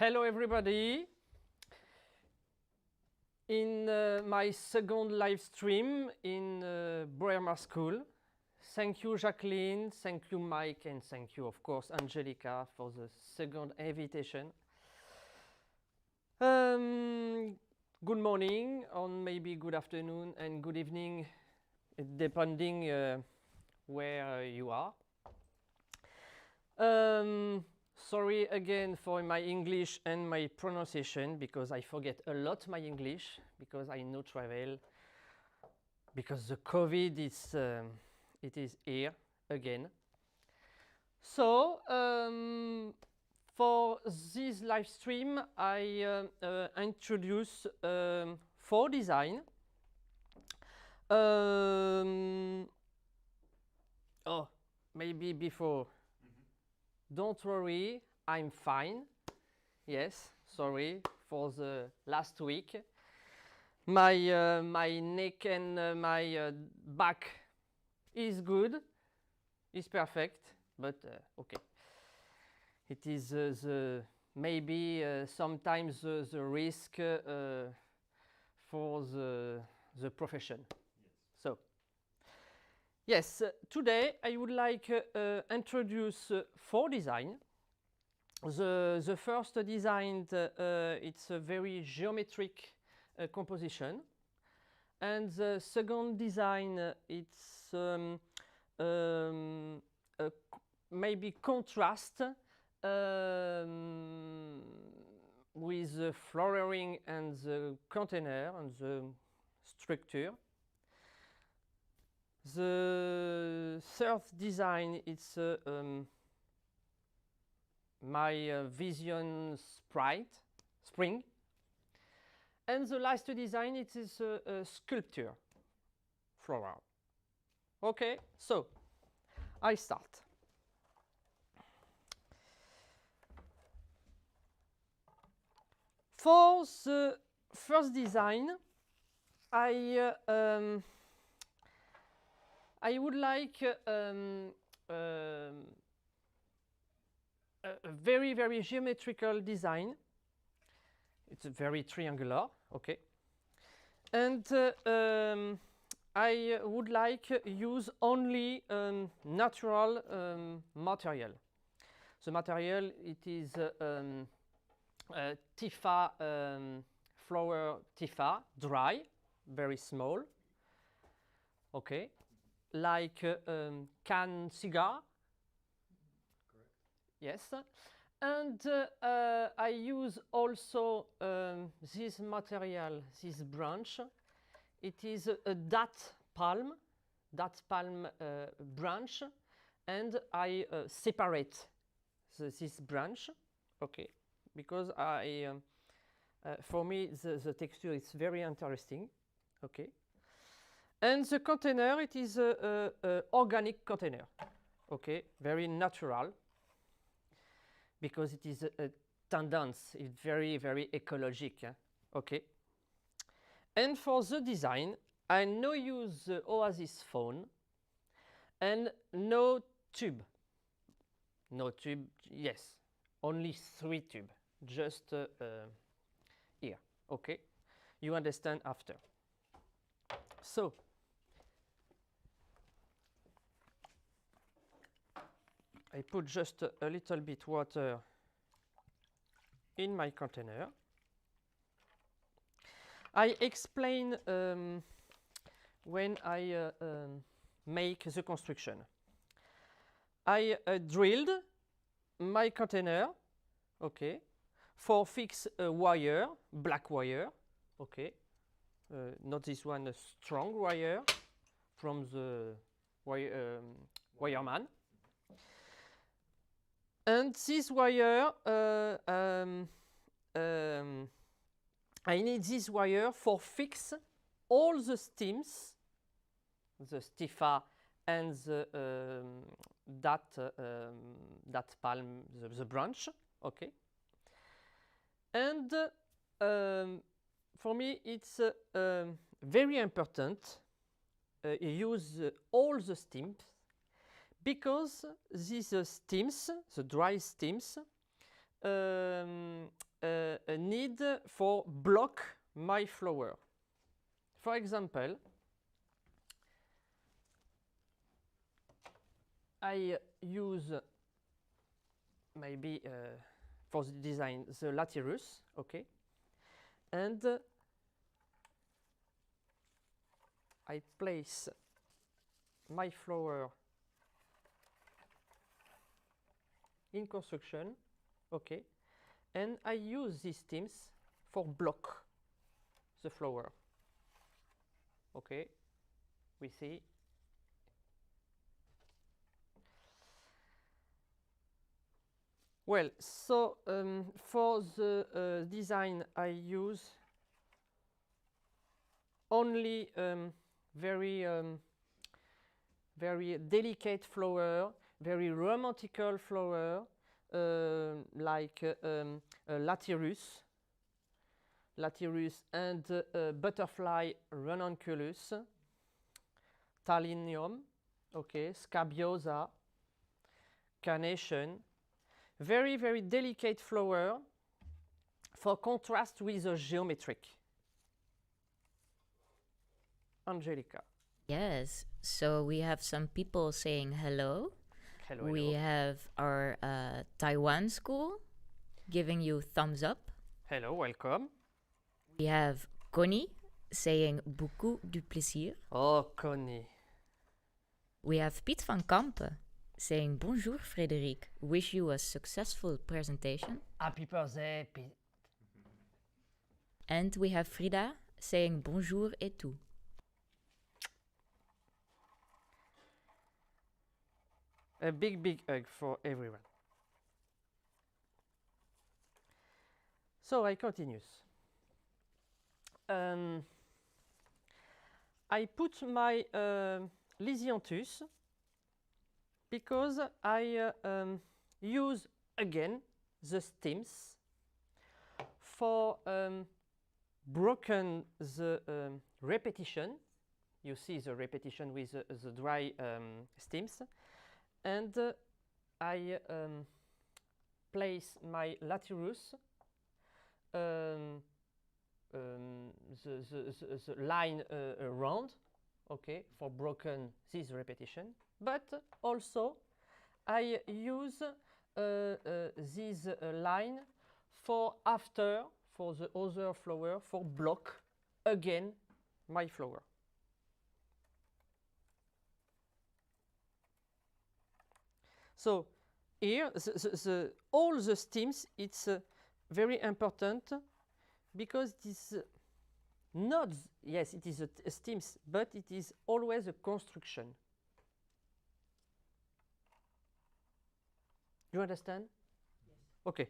Hello everybody. In my second live stream in Boerma School. Thank you Jacqueline, thank you Mike, and thank you of course Angelica for the second invitation. Good morning, or maybe good afternoon and good evening, depending where you are. Sorry again for my English and my pronunciation, because I forget a lot my English, because I no travel, because the COVID is it is here again. So for this live stream, I introduce 4 design. Oh, maybe before. Don't worry, I'm fine. Yes, sorry for the last week. My my neck and my back is good, is perfect, but okay. It is the maybe sometimes the risk for the profession. Yes. So. Yes, today I would like introduce 4 design. The first design, it's a very geometric composition, and the second design, it's maybe contrast with the flooring and the container and the structure. The third design, it's my vision spring, and the last design, it is a sculpture, floral. Okay, so I start. For the first design, I would like a very, very geometrical design. It's very triangular, okay. And I would like use only natural material. The material, it is Tifa flower Tifa, dry, very small, okay. Like can cigar. Correct. Yes, and I use also this material, this branch. It is a date palm branch, and I separate this branch, okay, because for me the texture is very interesting, okay. And the container, it is a organic container, okay, very natural, because it is a tendance, it's very, very ecologic, okay. And for the design, I no use the Oasis phone and no tube. No tube, yes, only 3 tube, just here, okay. You understand after. So. I put just a little bit water in my container. I explain when I make the construction. I drilled my container, okay, for fix a wire, black wire, okay, not this one, a strong wire from the wireman. And this wire, I need this wire for fix all the stems, the stifa and the that palm, the branch, okay. And for me, it's very important use all the stems, because these stems, the dry stems, a need for block my flower. For example, I use maybe for the design the latirus, okay, and I place my flower in construction, okay, and I use these stems for block the flower, okay, we see. Well, so for the design I use only very delicate flower, very romantical flower, like latirus and butterfly ranunculus, thalinium, okay, scabiosa, carnation. Very delicate flower for contrast with the geometric. Angelica. Yes, so we have some people saying hello. Hello. We have our Taiwan school giving you thumbs up. Hello, welcome. We have Connie saying beaucoup du plaisir. Oh, Connie. We have Piet van Kampen saying bonjour Frédéric, wish you a successful presentation. Happy birthday, Piet. And we have Frida saying bonjour et tout. A big hug for everyone. So I continue. I put my Lysianthus because I use again the stems for broken the repetition. You see the repetition with the dry stems, and I place my latirus, the line around, okay, for broken this repetition. But also I use this line for after, for the other flower, for block again my flower. So here all the stems, it's very important because this not, yes, it is a stems, but it is always a construction. You understand? Yes. Okay.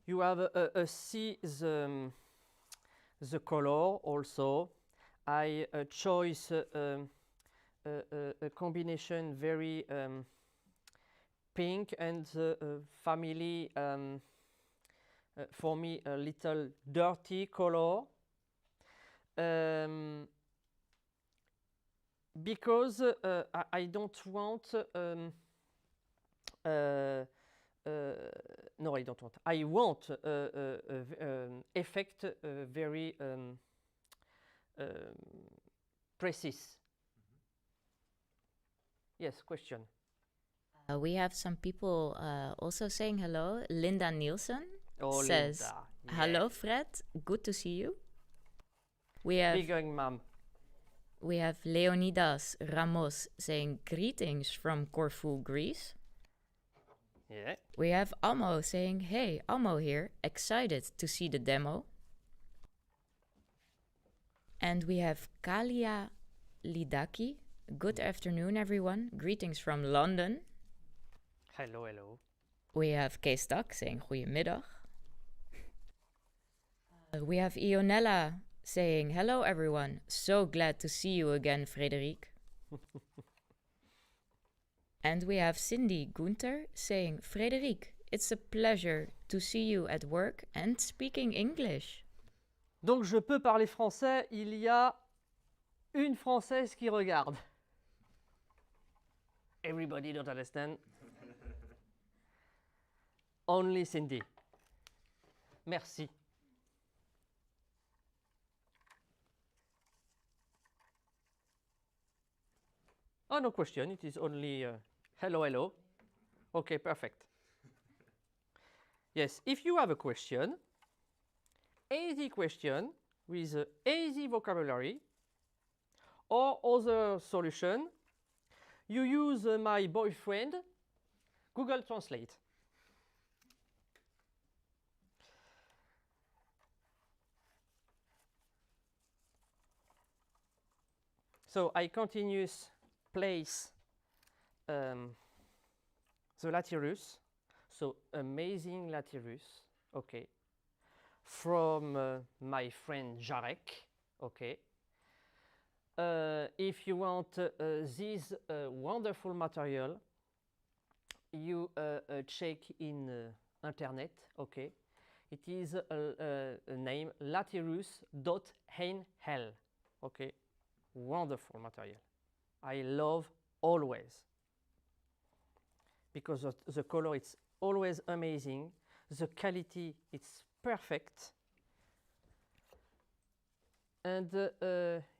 You have see the color also. I choose a combination very pink and family, for me a little dirty color, because I don't want no, I don't want. I want effect very precise. Yes, question. We have some people also saying hello. Linda Nielsen says, Linda. hello Fred, good to see you. We have Big hug, mom. We have Leonidas Ramos saying greetings from Corfu, Greece. Yeah. We have Amo saying, hey, Amo here, excited to see the demo. And we have Kalia Lidaki. Good afternoon, everyone. Greetings from London. Hello, hello. We have Keestak saying goedemiddag. We have Ionella saying, hello, everyone. So glad to see you again, Frédéric. And we have Cindy Gunther saying, Frédéric, it's a pleasure to see you at work and speaking English. Donc je peux parler français, il y a une Française qui regarde. Everybody don't understand. Only Cindy. Merci. Oh, no question. It is only hello, hello. Okay, perfect. Yes, if you have a question, easy question with easy vocabulary or other solution, you use my boyfriend Google Translate. So I continuous place the Latirus, so amazing Latirus, okay, from my friend Jarek, okay. If you want this wonderful material, you check in internet, okay. It is a name latirus.nl, okay. Wonderful material. I love always. Because of the color, it's always amazing. The quality, it's perfect. And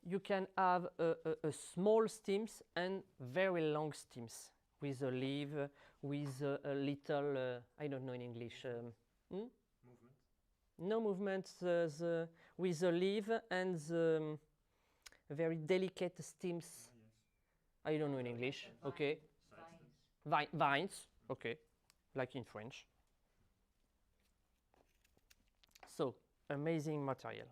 you can have a small stems and very long stems with a leaf, with a little, I don't know in English. Movement? No movement, with a leaf and the very delicate stems. Yes. I don't know in English. Vines. Okay. Vines. Okay. Like in French. So, amazing material.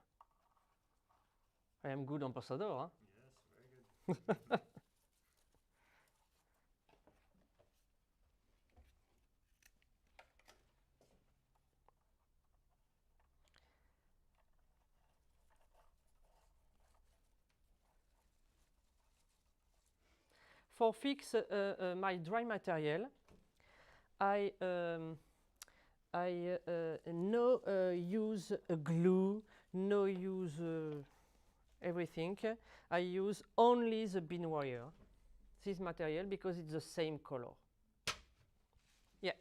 I am good ambassador, huh? Yes, very good. For fix my dry material, I no use glue, no use everything. I use only the bin wire, this material, because it's the same color. Yeah.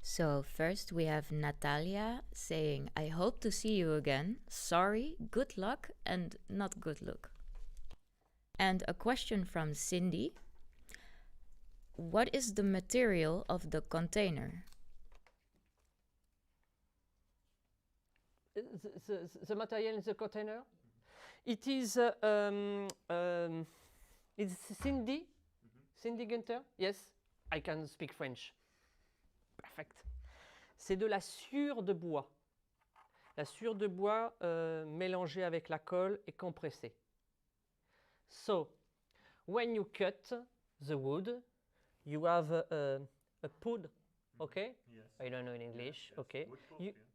So first we have Natalia saying, I hope to see you again. Sorry, good luck and not good luck. And a question from Cindy. What is the material of the container? The material in the container? It is it's Cindy? Cindy Gunther? Yes, I can speak French. Perfect. C'est de la sciure de bois. La sciure de bois mélangée avec la colle et compressée. So, when you cut the wood, you have a pud, okay? Yes. I don't know in English, yes. Okay.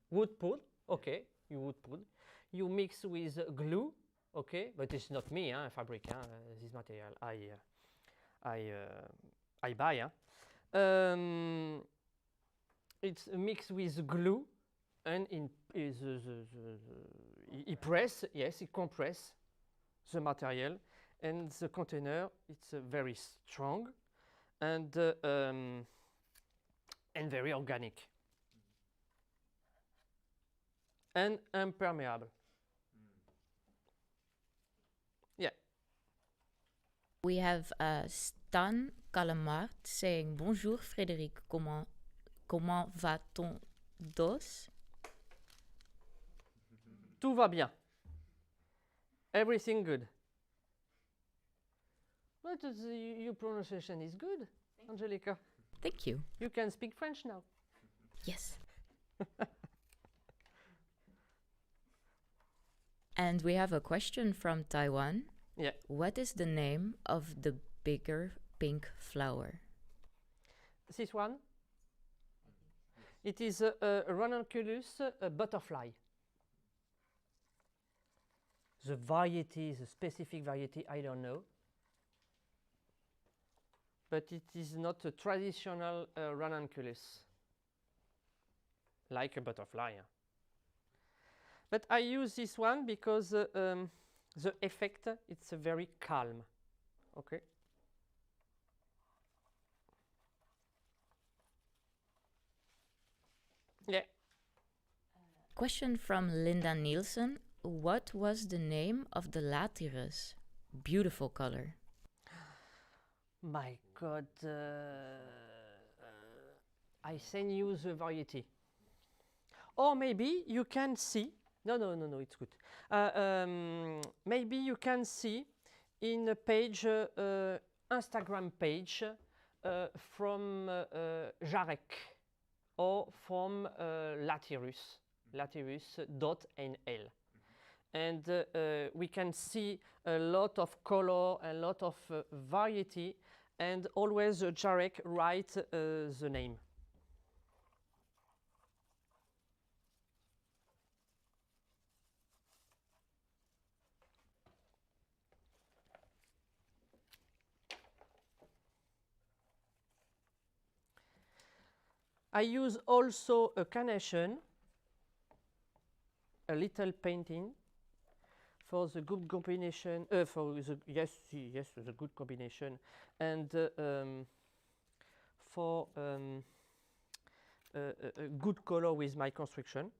Wood pud, okay. You wood pud. You mix with glue, okay? But it's not me, fabric, this material. I buy. It's mixed with glue, and he press, yes, he compress the material, and the container, it's very strong and very organic and impermeable. Yeah. We have Stan Calamart saying, Bonjour Frédéric, comment va ton dos? Tout va bien. Everything good. But your pronunciation is good, Angelica. Thank you. You can speak French now. Yes. And we have a question from Taiwan. Yeah. What is the name of the bigger pink flower? This one? It is a ranunculus butterfly. The variety, the specific variety, I don't know. But it is not a traditional ranunculus, like a butterfly. But I use this one because the effect, it's very calm. Okay. Yeah. Question from Linda Nielsen. What was the name of the Latirus? Beautiful color. My God, I send you the variety. Or maybe you can see, no, it's good. Maybe you can see in a page, Instagram page from Jarek or from Latirus, latirus.nl. And we can see a lot of color, a lot of variety, and always Jarek write the name. I use also a carnation, a little painting, for the good combination, for the the good combination, and for a good color with my construction.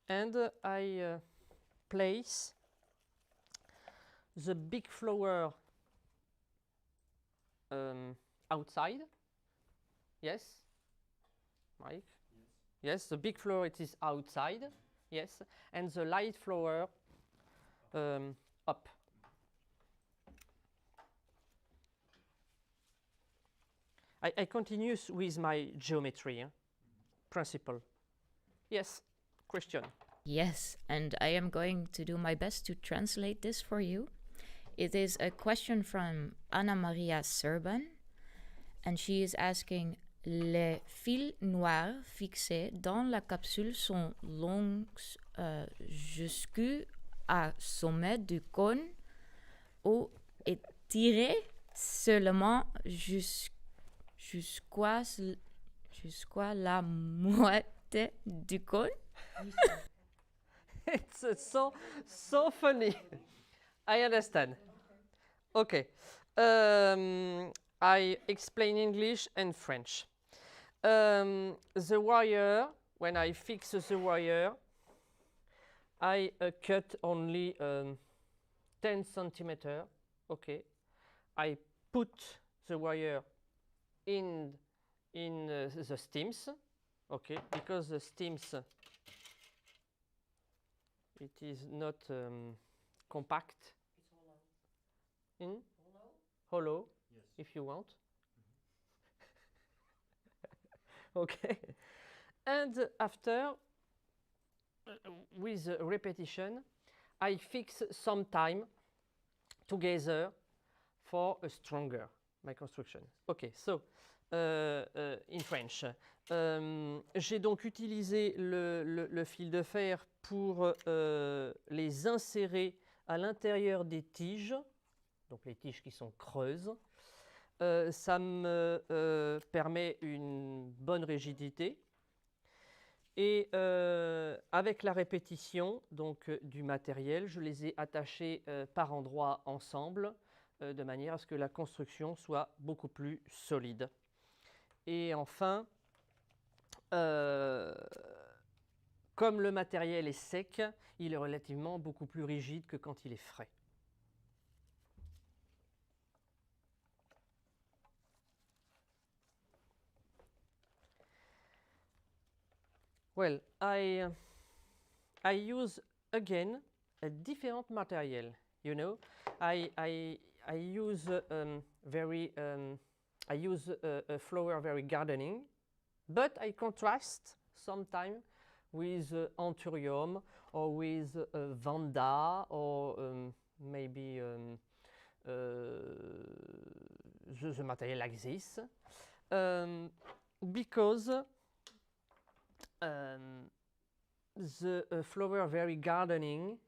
And I place the big flower outside. Yes, Mike? Yes, the big flower, it is outside. Yes, and the light flower up. I continue with my geometry principle. Yes, question. Yes, and I am going to do my best to translate this for you. It is a question from Anna Maria Serban, and she is asking: les fils noirs fixés dans la capsule sont longs jusqu'à sommet du cône ou étirés seulement jusqu'à la moitié du cône? It's so funny. I understand. Okay. I explain English and French. The wire, when I fix the wire, I cut only 10 centimeter. Okay. I put the wire in the stems. Okay, because the stems, it is not compact. It's hollow. In? Hollow? Hollow, Yes. if you want. Okay. And after, with repetition, I fix some time together for a stronger my construction. Okay, so in French. J'ai donc utilisé le fil de fer pour les insérer à l'intérieur des tiges, donc les tiges qui sont creuses. Ça me permet une bonne rigidité. Et avec la répétition donc, du matériel, je les ai attachés par endroits ensemble, de manière à ce que la construction soit beaucoup plus solide. Et enfin, comme le matériel est sec, il est relativement beaucoup plus rigide que quand il est frais. Well, I use again a different material. You know, I use I use a flower very gardening, but I contrast sometimes with anthurium or with vanda or maybe the material like this, because the flower very gardening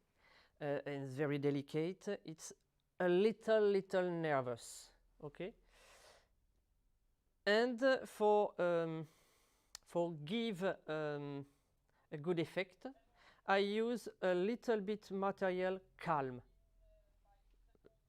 and it's very delicate. It's a little nervous, okay? And for give a good effect, I use a little bit material calm. It's okay.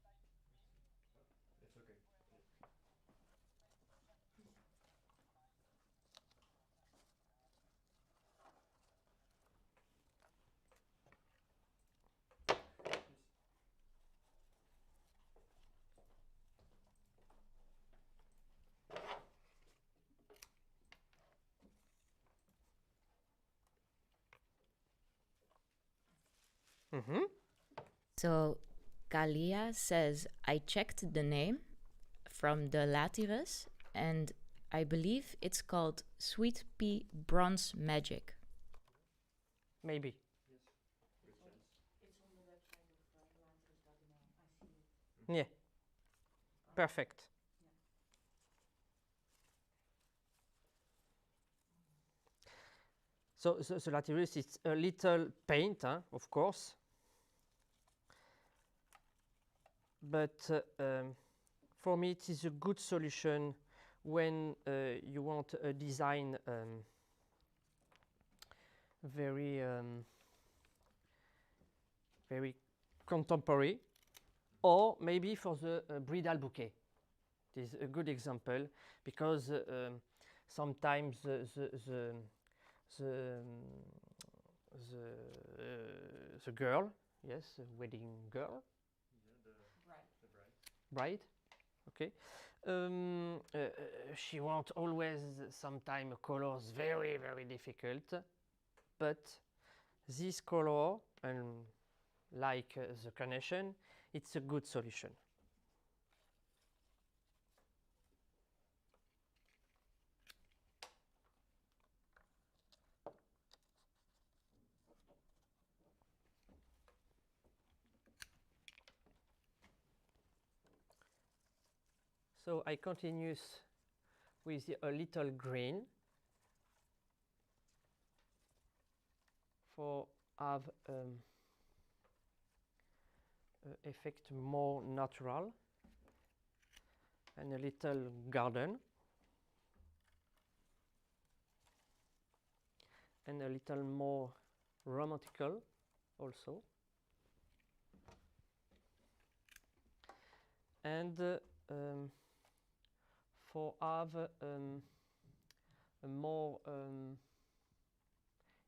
Mm-hmm. So Kalia says, I checked the name from the Latirus, and I believe it's called Sweet Pea Bronze Magic. Maybe. Yes. Makes sense. It's on the website of Laterus.nl. I see it. Yeah. Perfect. So the Latirus is a little paint, of course. But for me, it is a good solution when you want a design very contemporary, or maybe for the bridal bouquet. It is a good example because sometimes the girl, yes, the wedding girl, Yeah, the bride. bride, okay, she wants always sometime colors very difficult, but this color and like the carnation, it's a good solution. So I continue with a little green for have effect more natural and a little garden and a little more romantical also. And for have a more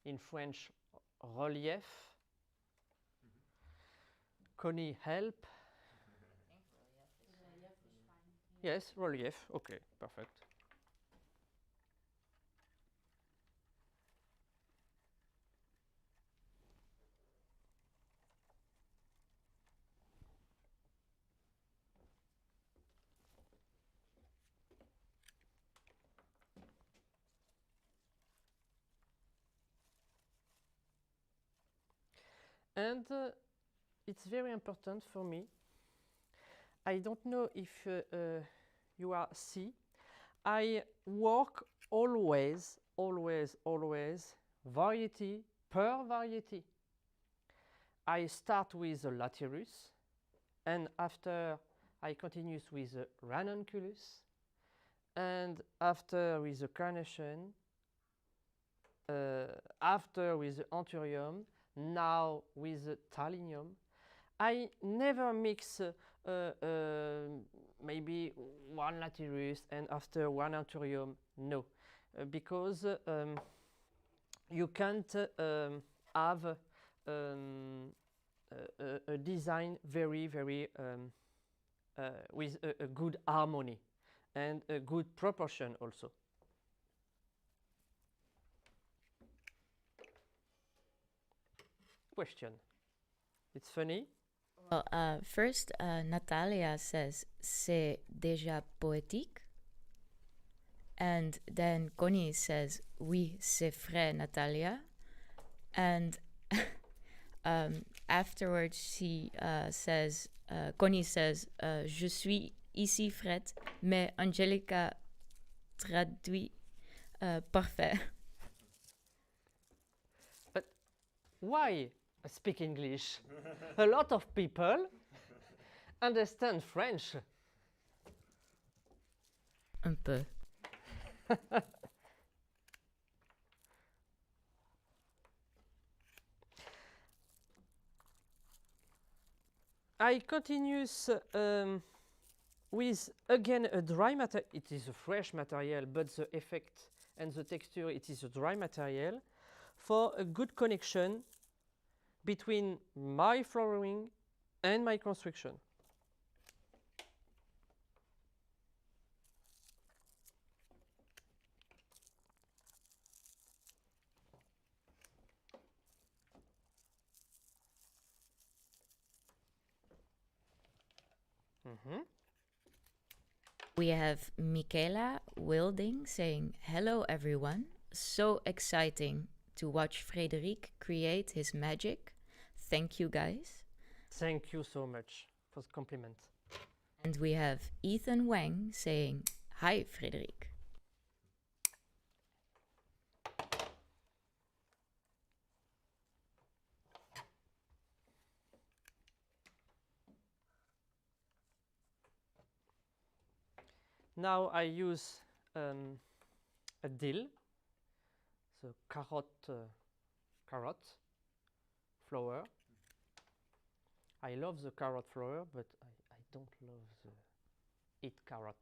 in French relief. Connie, help. Relief is fine. Yes, relief. Okay, perfect. And it's very important for me. I don't know if you are see. I work always variety per variety. I start with the Latirus, and after I continue with the Ranunculus, and after with the Carnation, after with the Anthurium, now with the Thalinium. I never mix maybe one Latirus and after one Anthurium. No, because you can't have a design very with a good harmony and a good proportion also. Question. It's funny. Well, first, Natalia says, c'est déjà poétique. And then Connie says, oui, c'est vrai, Natalia. And afterwards, she says, Connie says, je suis ici, Fred, mais Angelica traduit parfait. Why speak English. A lot of people understand French. Un peu. I continue with again a dry material. It is a fresh material, but the effect and the texture, it is a dry material for a good connection between my flooring and my construction. We have Michaela Wilding saying, hello everyone. So exciting to watch Frédéric create his magic. Thank you guys. Thank you so much for the compliment. And we have Ethan Wang saying, hi Frédéric. Now I use a dill, the carrot flower. I love the carrot flower, but I don't love the eat carrot.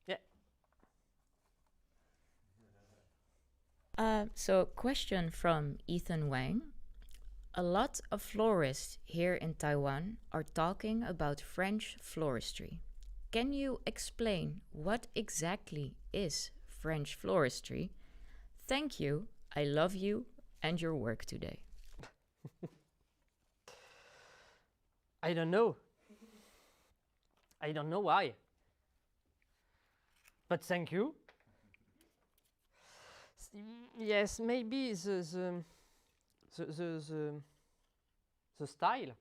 Yeah. So question from Ethan Wang. A lot of florists here in Taiwan are talking about French floristry. Can you explain what exactly is French floristry? Thank you. I love you and your work today. I don't know. I don't know why. But thank you. Yes, maybe the style,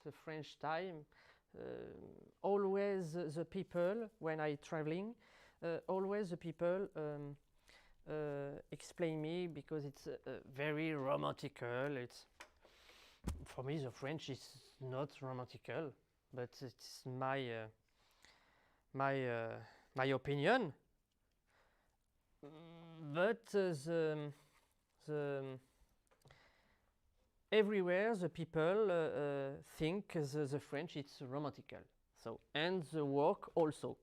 the French style. Always the people, when I traveling, always the people explain me because it's very romantical. It's for me the French is not romantical, but it's my opinion. But everywhere the people think the French it's romantical. So and the work also.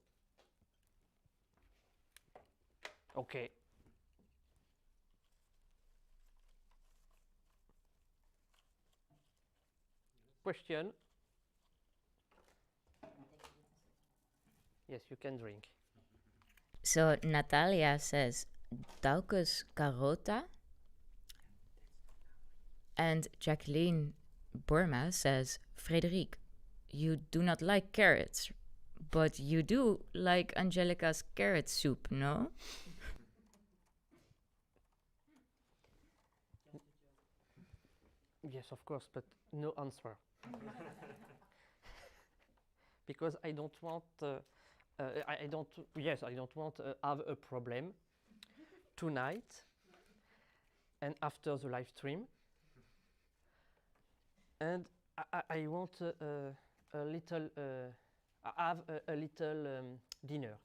Okay. Question? Yes, you can drink. So Natalia says, Daucus carota. And Jacqueline Boerma says, Frédéric, you do not like carrots, but you do like Angelica's carrot soup, no? Yes, of course, but no answer. Because I don't want. I don't. Yes, I don't want have a problem tonight and after the live stream. And I want a little. Have a little dinner.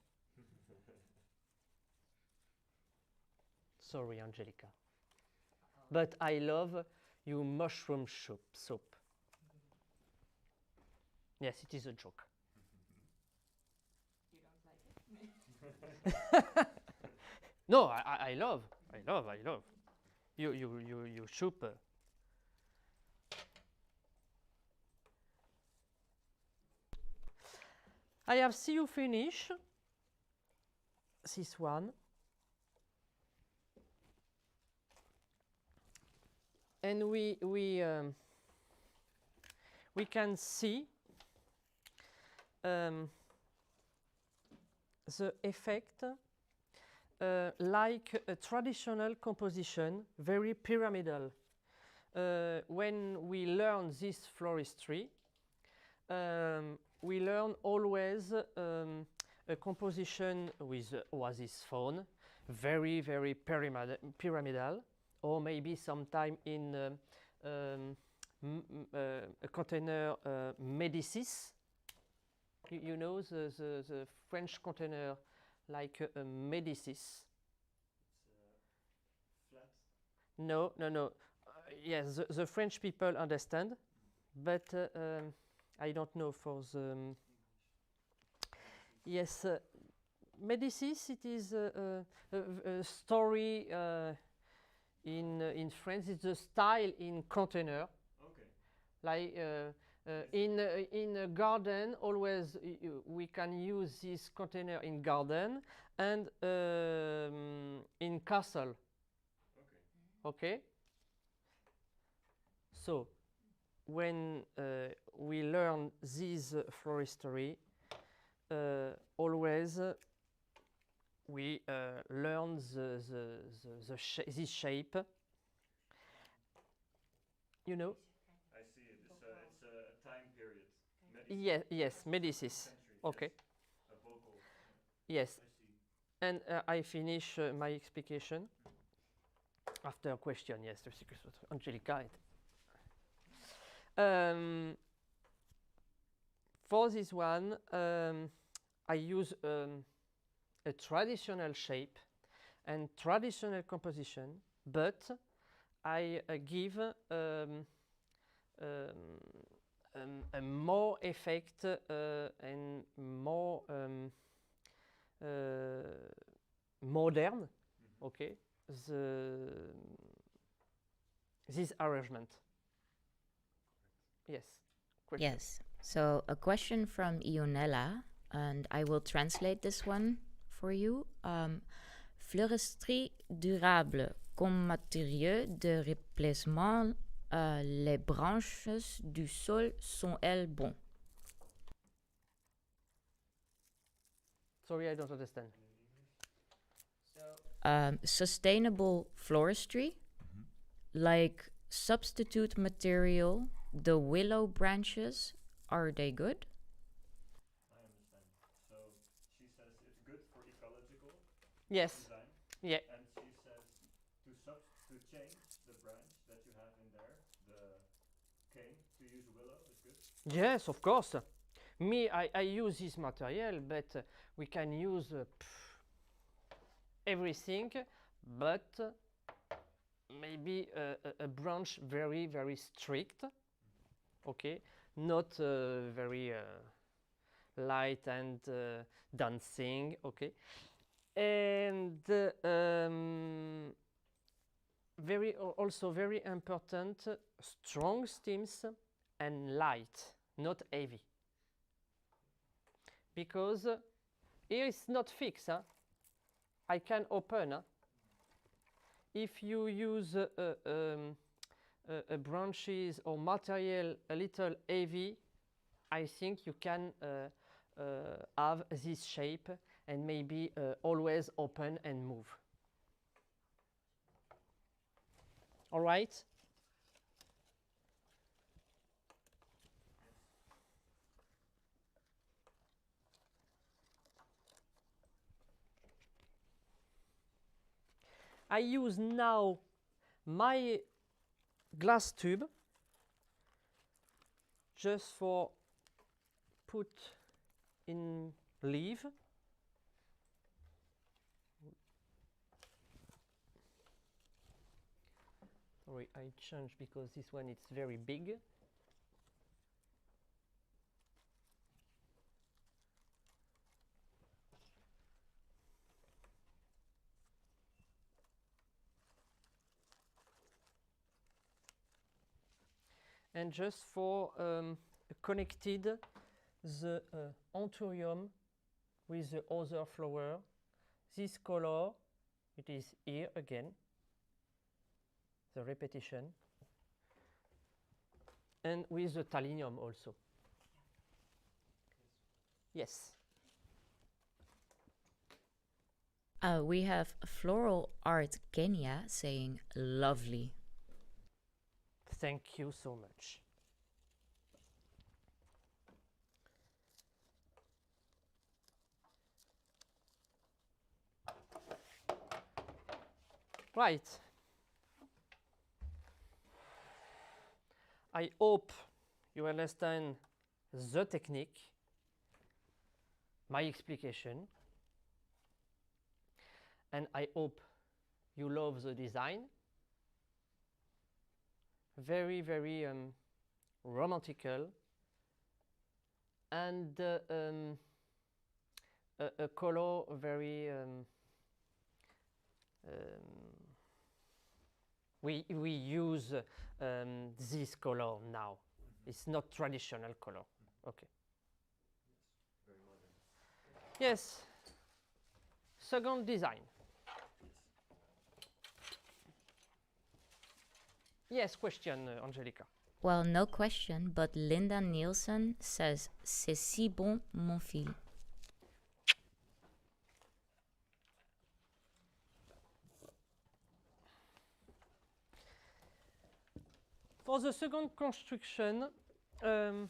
Sorry, Angelica. But I love your mushroom soup. Yes, it is a joke. You don't like it? No, I love. You soup. I have see you finish this one. And we can see the effect like a traditional composition, very pyramidal. When we learn this floristry, we learn always a composition with oasis fawn, very, very pyramidal, or maybe sometime in a container Médicis. You know the French container like Médicis. Flat. No. Yes, the French people understand, but I don't know for the. Yes, Médicis. It is a story in France. It's a style in container. Okay. Like in a garden, always we can use this container in garden and in castle. Okay. Okay. So when we learn this floristry, always we learn this shape. You know. I see it. It's a time period. Yes, Médicis. Century. Okay. Yes. A vocal. Yes, I see. and I finish my explication after a question. Yes, the secret was Angelica. For this one, I use a traditional shape and traditional composition, but I give a more effect and more modern, okay, this arrangement. Yes. Question. Yes. So a question from Ionella, and I will translate this one for you. Fleuristrie durable comme matériau de remplacement, les branches du sol sont-elles bons? Sorry, I don't understand. Sustainable floristry, like substitute material, the willow branches, are they good? I understand. So she says it's good for ecological Yes. design. Yeah. And she says to change the branch that you have in there, the cane, to use willow is good. Yes, of course. Me, I use this material, but we can use everything, but maybe a branch very, very strict, okay, not very light and dancing, okay, and also very important, strong stems and light, not heavy, because here it's not fixed. I can open. If you use branches or material a little heavy, I think you can have this shape and maybe always open and move. All right? I use now my glass tube just for put in leaf. Sorry, I changed because this one is very big. And just for connected the anthurium with the other flower, this color, it is here again, the repetition, and with the thalinium also. Yes. We have Floral Art Kenya saying lovely. Thank you so much. Right. I hope you understand the technique, my explication, and I hope you love the design. Very, very romantical, and a color very we use this color now. It's not traditional color. Okay. Very modern. Yes. Second design. Yes, question, Angelica. Well, no question, but Linda Nielsen says, c'est si bon, mon fil. For the second construction, I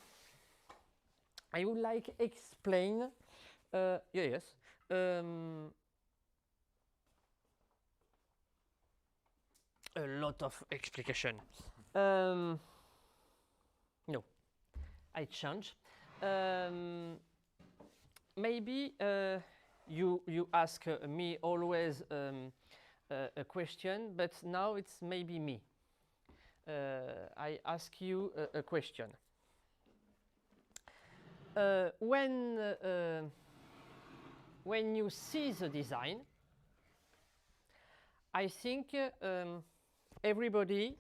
would like explain. Yes. A lot of explanation. No, I change. Maybe you ask me always a question, but now it's maybe me. I ask you a question. When you see the design, I think everybody,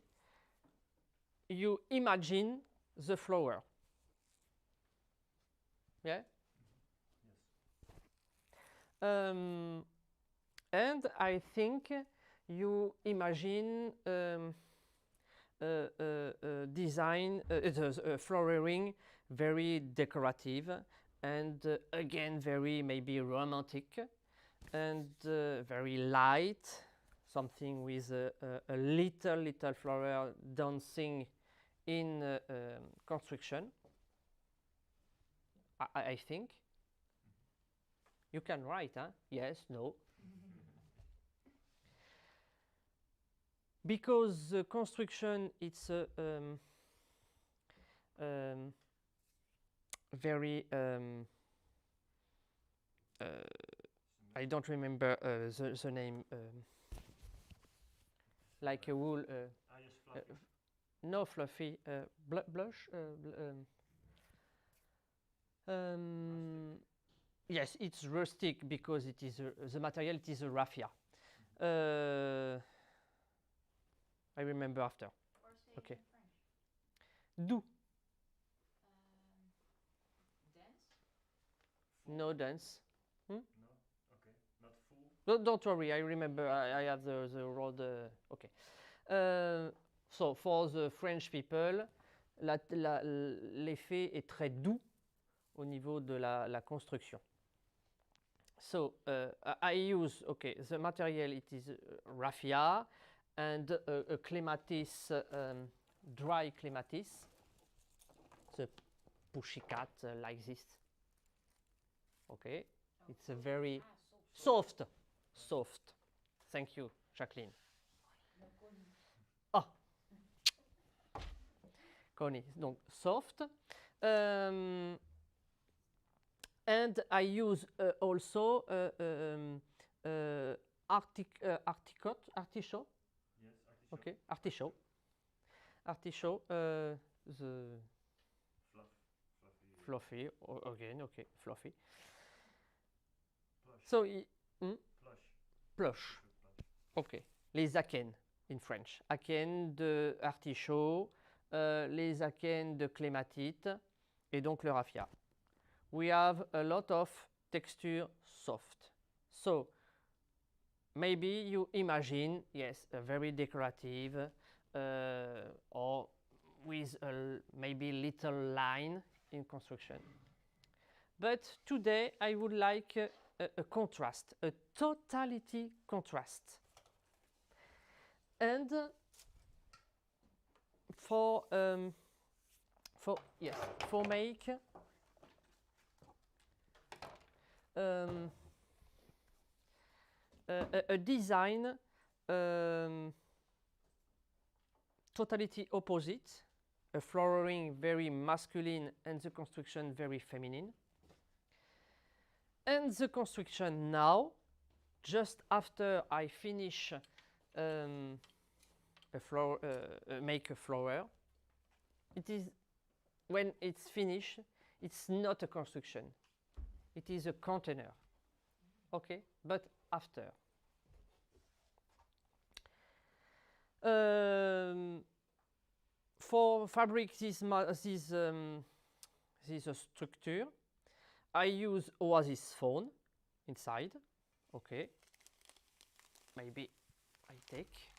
you imagine the flower. Yeah? Yes. And I think you imagine design, flowering, very decorative, and again very maybe romantic, and very light, something with a little flower dancing in construction. I think. You can write, huh? Yes, no. Because construction, it's very I don't remember the name. Like a wool. Yes, fluffy. No, fluffy. Blush. Yes, it's rustic because it is the material. It is a raffia. I remember after. Or say Okay. it in French. Do. Dance? No dance. No? Okay. Not full? Don't worry, I remember. I have the road. Okay. So for the French people, l'effet est très doux au niveau de la construction. So I use, okay, the material, it is raffia and a clematis, dry clematis, the pushy cat like this. Okay, it's a very soft. Thank you, Jacqueline. Ah, Connie, donc soft. And I use also artichoke. Yes, artichoke. Okay, artichoke. The fluffy. Again, okay, fluffy. Plush. So Plush. plush. Okay. Les akènes in French. Akènes de artichaut, les akènes de clématite et donc le raffia. We have a lot of texture soft. So maybe you imagine, yes, a very decorative or with a maybe little line in construction. But today I would like a contrast, a totality contrast. And for make a design totality opposite, a flooring very masculine and the construction very feminine. And the construction now, just after I finish make a flower, it is, when it's finished, it's not a construction. It is a container. Okay, but after. For fabric this structure, I use Oasis phone inside. Okay, maybe I take.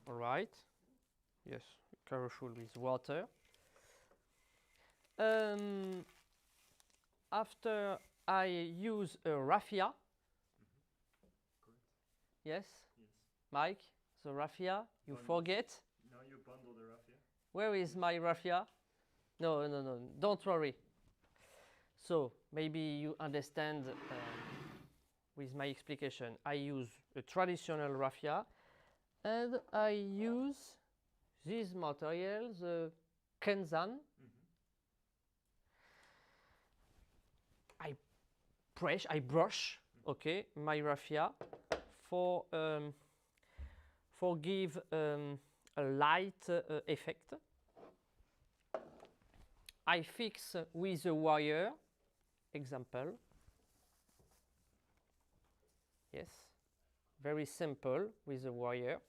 All right. Yes, careful with water. After I use a raffia. Yes? Yes. Mike, the raffia, you Bundle. forget? Now you bundle the raffia. Where is my raffia? No, no, no, don't worry. So, maybe you understand with my explication. I use a traditional raffia and I use this material, the Kenzan. I brush, okay, my raffia for give a light effect. I fix with a wire, example. Yes, very simple with a wire.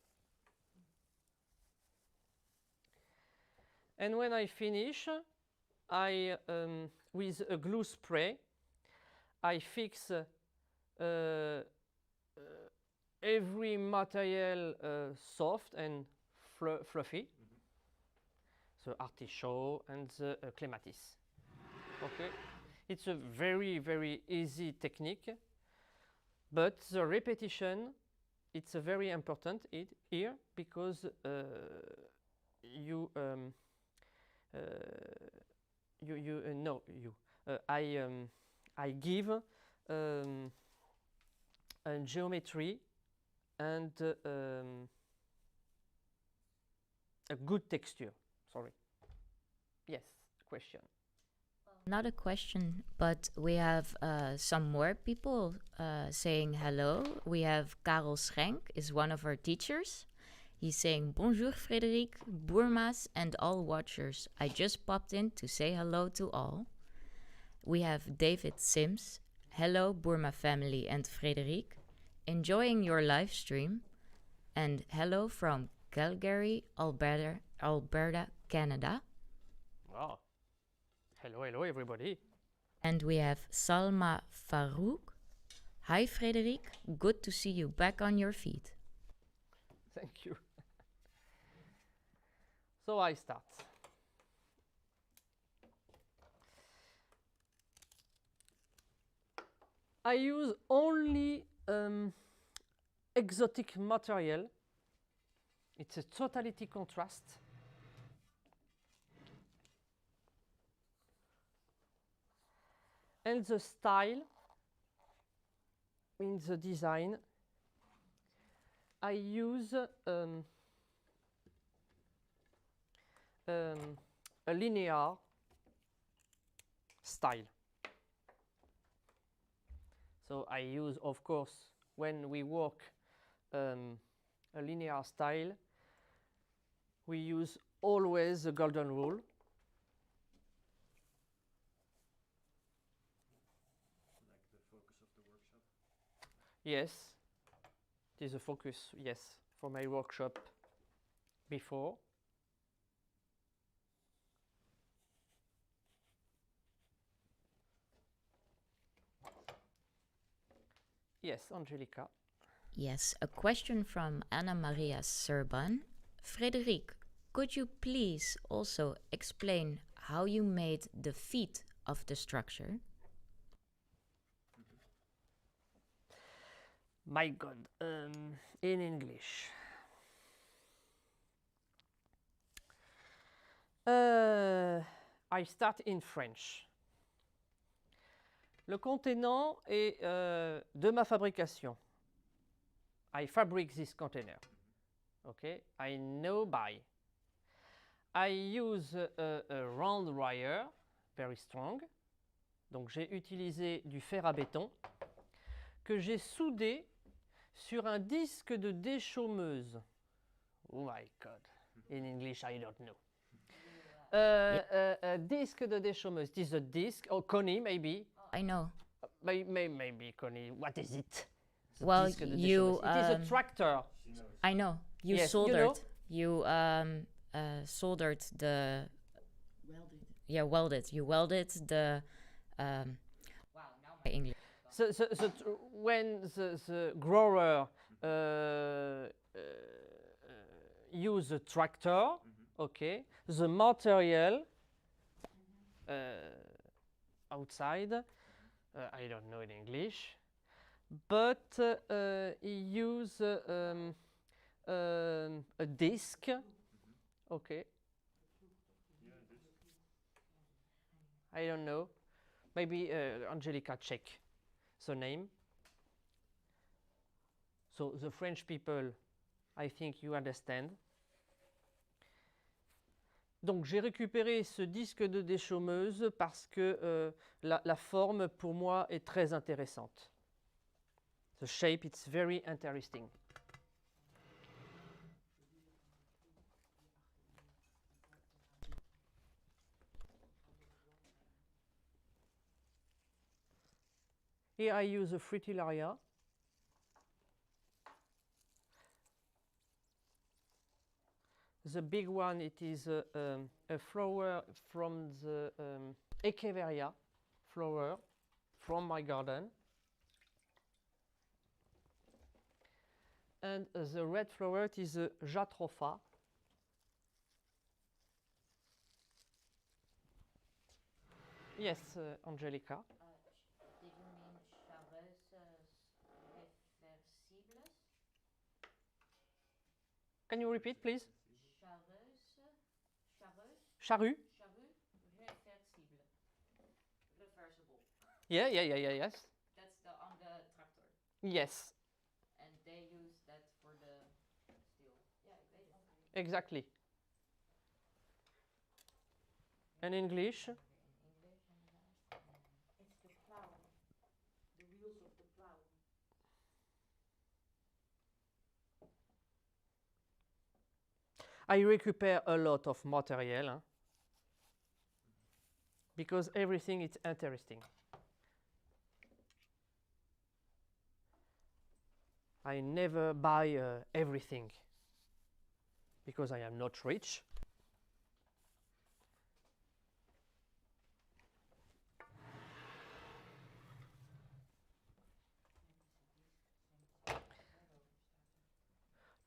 And when I finish, I with a glue spray, I fix every material soft and fluffy. The artichaut and the clematis. Okay, it's a very, very easy technique, but the repetition, it's very important here because I give a geometry and a good texture. Sorry. Yes, question. Not a question, but we have some more people saying hello. We have Karel Schenk, is one of our teachers. He's saying, Bonjour Frédéric, Boerma's and all watchers. I just popped in to say hello to all. We have David Sims. Hello Boerma family and Frédéric. Enjoying your live stream. And hello from Calgary, Alberta, Canada. Wow. Hello, hello everybody. And we have Salma Farouk. Hi Frédéric, good to see you back on your feet. Thank you. So I start. I use only exotic material. It's a totality contrast. And the style in the design, I use a linear style. So I use, of course, when we work a linear style, we use always the golden rule. Like the focus of the workshop? Yes, it is a focus, yes, for my workshop before. Yes, Angelica. Yes, a question from Anna Maria Serban. Frédéric, could you please also explain how you made the feet of the structure? My God, in English. I start in French. Le contenant est de ma fabrication. I fabric this container. Okay, I know by. I use a round wire, very strong. Donc j'ai utilisé du fer à béton que j'ai soudé sur un disque de déchaumeuse. Oh my God, in English I don't know. Disque de déchaumeuse. This is a disc, or Connie maybe. I know. Maybe Connie. What is it? The Well, disque de you, déchaumeuse. It is a tractor. She knows. I know. You Yes, you soldered. know? You soldered the. Welded. Yeah, welded. You welded the. Wow, now my English. When the grower use a tractor, okay, the material outside, I don't know in English, but he use a disc, okay. Yeah, this. I don't know. Maybe Angelica check the name. So the French people, I think you understand. Donc j'ai récupéré ce disque de déchaumeuse parce que la forme pour moi est très intéressante. The shape, it's very interesting. Here I use a fritillaria. The big one, it is a flower from the Echeveria flower from my garden. And the red flower, it is a Jatropha. Yes, Angelica. Did you mean chareuses réversibles? Can you repeat, please? Chareux Charrue? réversible. Reversible. Yeah, yes. That's the on the tractor. Yes, And they use that for the steel. Yeah, ik weet het. exactly. And English? In English inderdaad. It's the plow. The wheels of the plow. I récupère a lot of material hein, because everything is interesting. I never buy everything because I am not rich.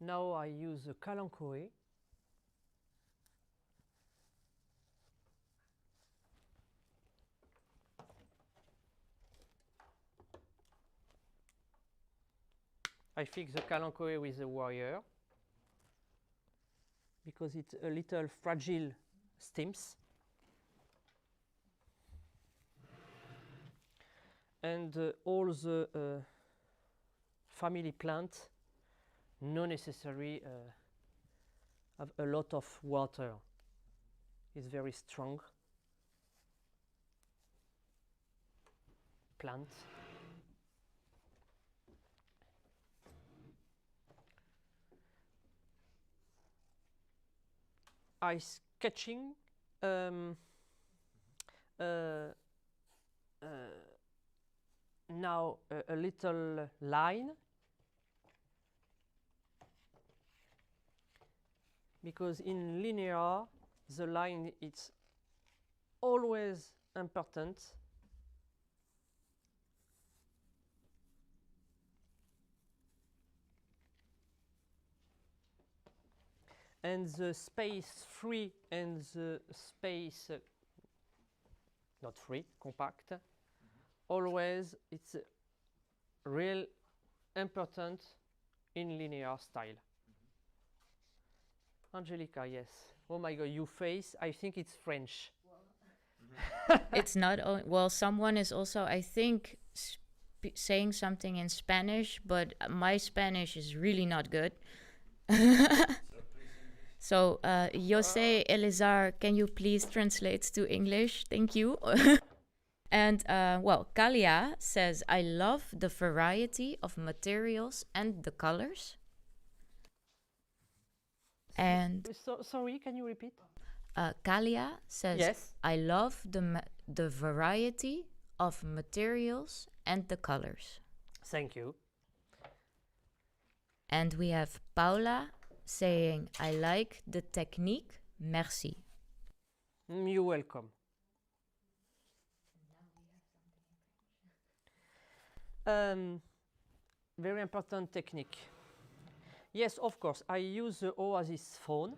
Now I use a kalanchoe. I fix the kalanchoe with the wire because it's a little fragile stems. And all the family plants, no necessary have a lot of water. It's very strong plant. I sketching now a little line because in linear the line is always important. And the space free and the space not free, compact, always it's real important in linear style. Angelica, yes. Oh my God, you face, I think it's French. It's not well, someone is also, I think, saying something in Spanish, but my Spanish is really not good. So, Jose Elizar, can you please translate to English? Thank you. And, well, Kalia says, I love the variety of materials and the colors. And Sorry, can you repeat? Kalia says, Yes. I love the variety of materials and the colors. Thank you. And we have Paula saying, I like the technique, merci. You're welcome. Very important technique. Yes, of course, I use the Oasis phone,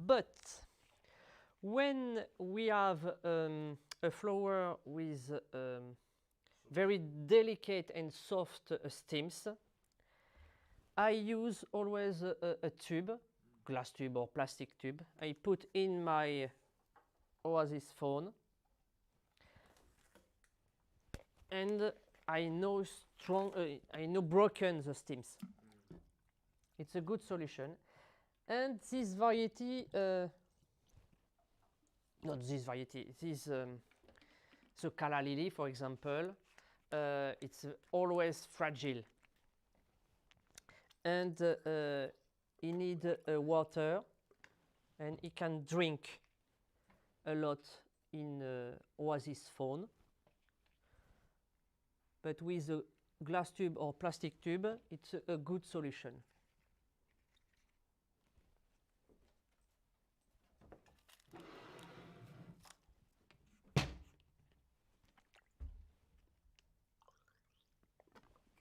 but when we have a flower with very delicate and soft stems, I use always a tube, glass tube or plastic tube. I put in my Oasis phone, and I know broken the stems. It's a good solution. And this variety, not this variety, this the calla lily, for example, it's always fragile. And he need water, and he can drink a lot in Oasis phone. But with a glass tube or plastic tube, it's a good solution.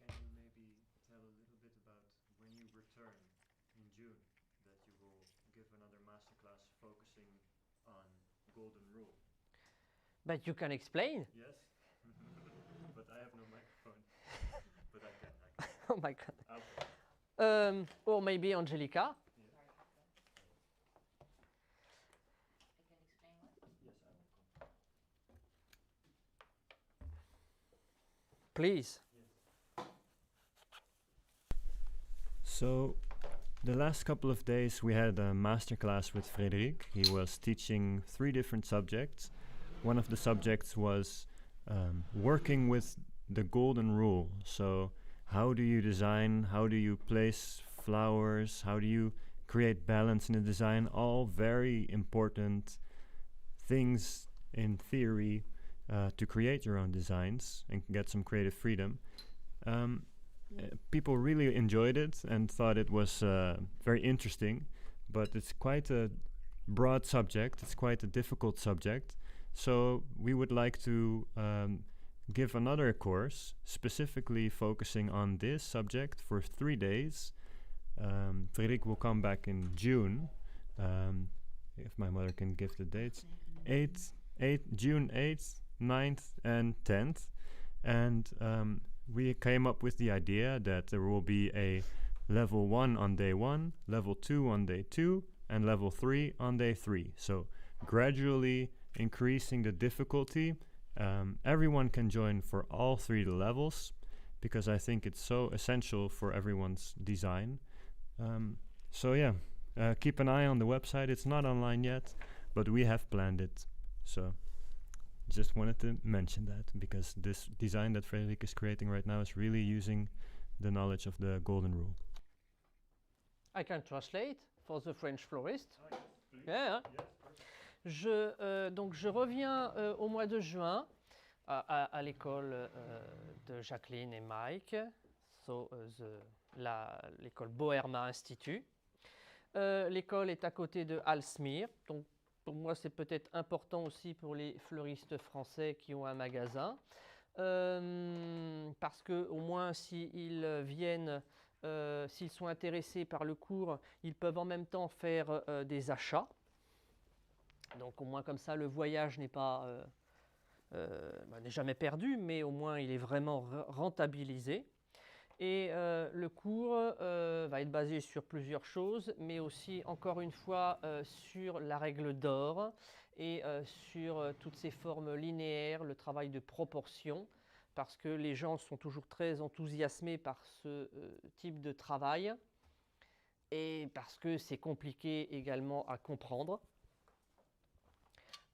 Can you maybe tell a little bit about when you return in June, that you will give another masterclass focusing on golden rule? But you can explain. Yes, but I have no microphone. But I can. Oh my God. Okay. Or maybe Angelica. Yes, I will come. Please. So, the last couple of days we had a masterclass with Frédéric. He was teaching 3 different subjects. One of the subjects was working with the golden rule. So, how do you design? How do you place flowers? How do you create balance in the design? All very important things in theory to create your own designs and get some creative freedom. People really enjoyed it and thought it was very interesting, but it's quite a broad subject. It's quite a difficult subject. So we would like to give another course specifically focusing on this subject for 3 days. Frédéric will come back in June, if my mother can give the dates. June 8th, 9th and 10th. And we came up with the idea that there will be a level 1 on day 1, level 2 on day 2, and level 3 on day 3. So gradually increasing the difficulty. Everyone can join for all 3 levels, because I think it's so essential for everyone's design. So yeah, keep an eye on the website. It's not online yet, but we have planned it. So just wanted to mention that, because this design that Frédéric is creating right now is really using the knowledge of the golden rule. I can translate for the French florist. Oh, yes, please. Yeah. Yes, Donc je reviens au mois de juin à l'école de Jacqueline et Mike, so, l'école Boerma Instituut. L'école est à côté de Alsmeer, donc pour moi c'est peut-être important aussi pour les fleuristes français qui ont un magasin, parce que au moins s'ils viennent, s'ils sont intéressés par le cours, ils peuvent en même temps faire des achats. Donc au moins comme ça le voyage n'est pas n'est jamais perdu, mais au moins il est vraiment rentabilisé. Et le cours va être basé sur plusieurs choses, mais aussi encore une fois sur la règle d'or et sur toutes ces formes linéaires, le travail de proportion, parce que les gens sont toujours très enthousiasmés par ce type de travail et parce que c'est compliqué également à comprendre.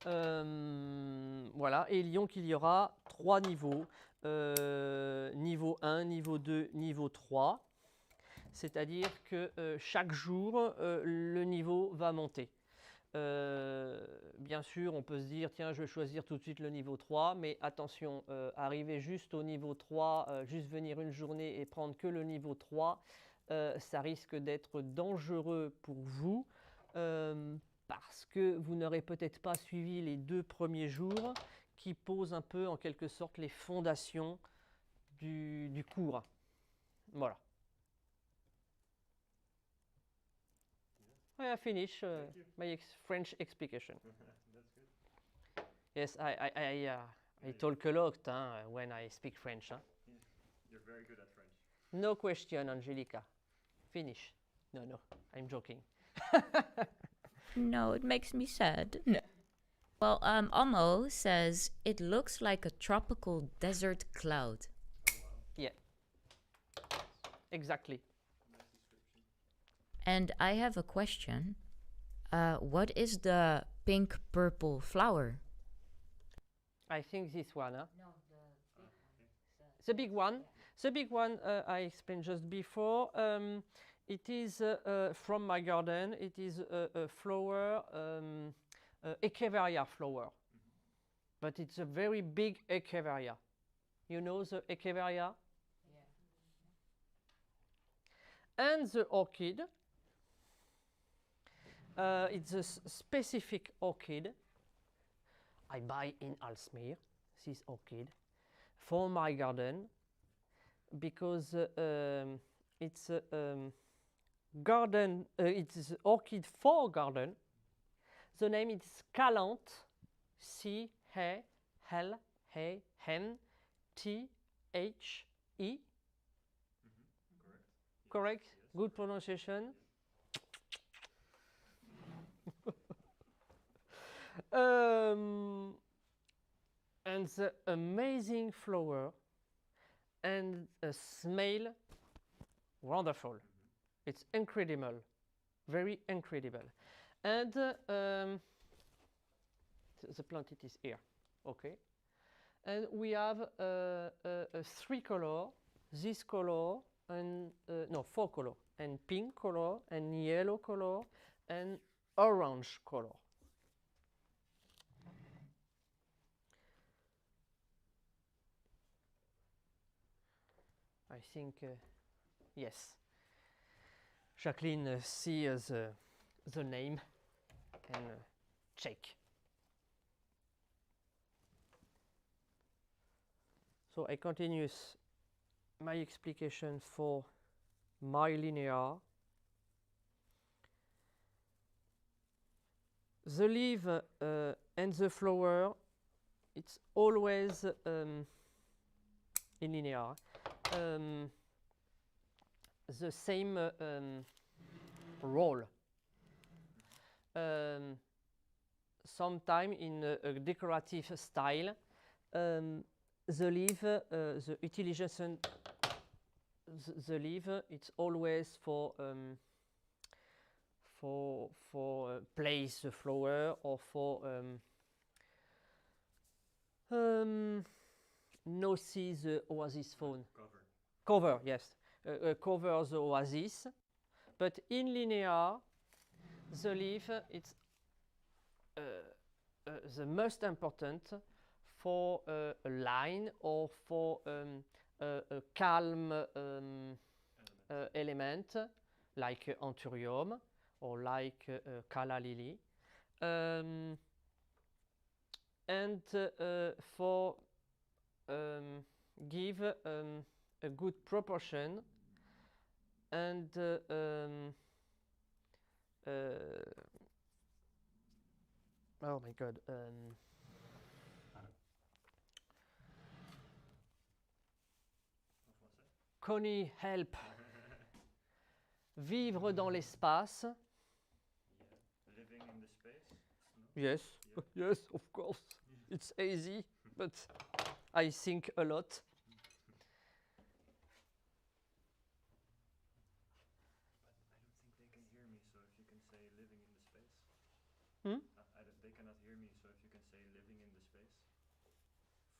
Voilà, et donc il y aura 3 niveaux, niveau 1, niveau 2, niveau 3, c'est-à-dire que chaque jour, le niveau va monter. Bien sûr, on peut se dire, tiens, je vais choisir tout de suite le niveau 3, mais attention, arriver juste au niveau 3, juste venir une journée et prendre que le niveau 3, ça risque d'être dangereux pour vous, parce que vous n'aurez peut-être pas suivi les 2 premiers jours qui posent un peu, en quelque sorte, les fondations du cours. Voilà. I finish my French explication. That's good. Yes, I talk a lot when I speak French. You're very good at French. No question, Angelica. Finish. No, I'm joking. No, it makes me sad. No. Well, Amo says it looks like a tropical desert cloud. Yeah, exactly. Nice description. And I have a question. What is the pink-purple flower? I think this one. No, The big one. The big one I explained just before. It is from my garden. It is a flower, Echeveria flower. But it's a very big Echeveria. You know the Echeveria? And the orchid. It's a specific orchid I buy in Alsmeer, this orchid, for my garden, because it's a garden, it's orchid for garden. The name is Calant, C-A-L-A-N-T-H-E. Correct. Correct? Yes. Good pronunciation. And the amazing flower and a smell wonderful. It's incredible, very incredible. And the plant it is here, okay. And we have a 3 color, this color and no 4 color, and pink color and yellow color and orange color. I think yes. Jacqueline sees the name and check. So I continue my explication for my linear. The leaf and the flower, it's always in linear. The same role. Sometime in a decorative style, the leaf, the utilization, the leaf, it's always for place the flower or for no see the oasis phone. Cover, yes. Cover the oasis. But in linear, the leaf, it's the most important for a line or for a calm element like anthurium or like calla lily. And for give a good proportion and oh my god, Connie, help. Vivre dans l'espace. Living in the space. No? Yes, yes, of course. It's easy, but I think a lot. They can hear me, so if you can say living in the space. Hmm? They cannot hear me, so if you can say living in the space.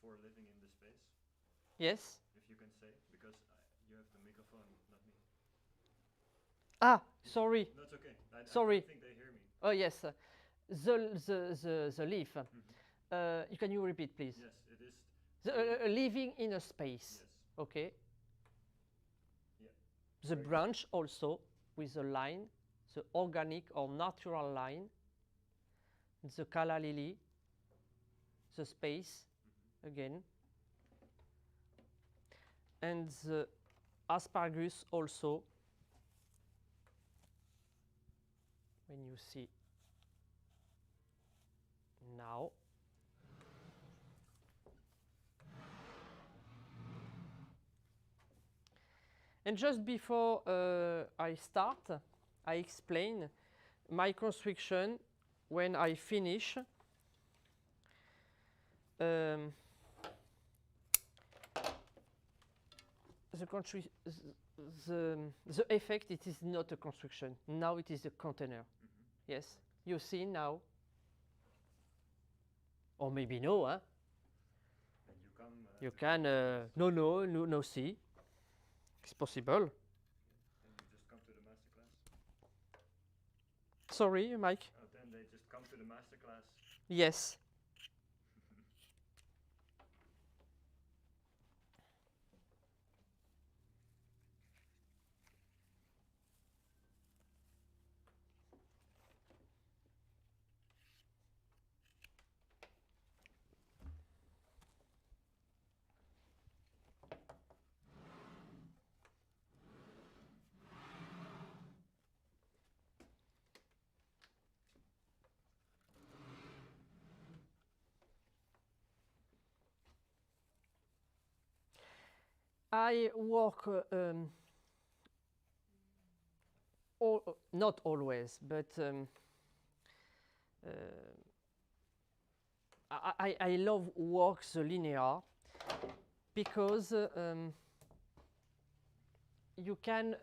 For living in the space. Yes. If you can say, because you have the microphone, not me. Ah, sorry. No, it's okay. Sorry. I think they hear me. Oh yes, the leaf. Can you repeat, please? Yes, it is. Living in a space. Yes. Okay. Yeah. The Very good. branch also with a line, the organic or natural line. The calla lily. The space again. And the asparagus also. When you see now. And just before I start, I explain my construction when I finish. The effect, it is not a construction. Now it is a container. Yes, you see now. Or maybe no, huh? And you come. You can, no, see. It's possible. And you just come to the masterclass. Sorry, Mike. Then they just come to the masterclass. Yes. I work not always, but I love work the linear because you can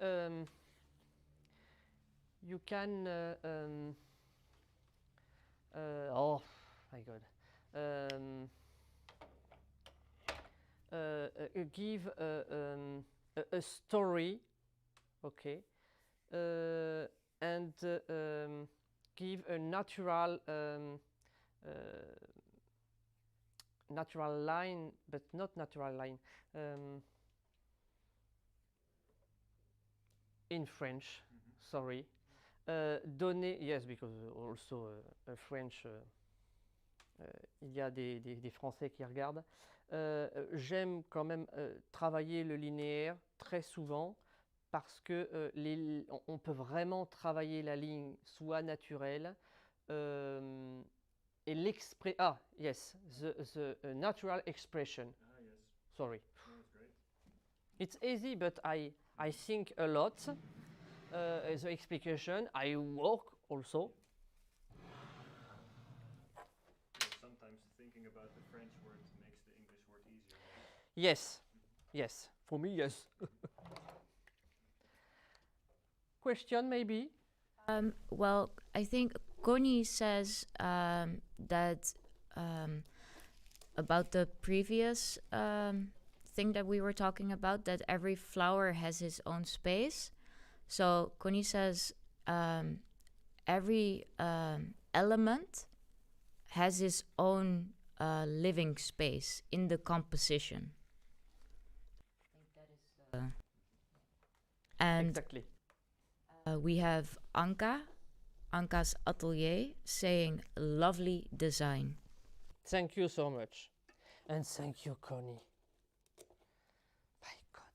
oh my god give a story, okay, and give a natural natural line, but not natural line. In French, sorry. Donner, yes, because also French, il y a des Français qui regardent. J'aime quand même travailler le linéaire très souvent parce que on peut vraiment travailler la ligne soit naturelle et yes, the natural expression. Yes. Sorry. No, it's great. It's easy, but I think a lot. The explication, I work also. Sometimes thinking about the French word makes the English word easier. Yes, yes. For me, yes. Question, maybe? Well, I think Connie says that about the previous thing that we were talking about, that every flower has its own space. So Connie says every element has its own living space in the composition. I think that is and Exactly. we have Anka's Atelier, saying lovely design. Thank you so much. And thank you, Connie. My God.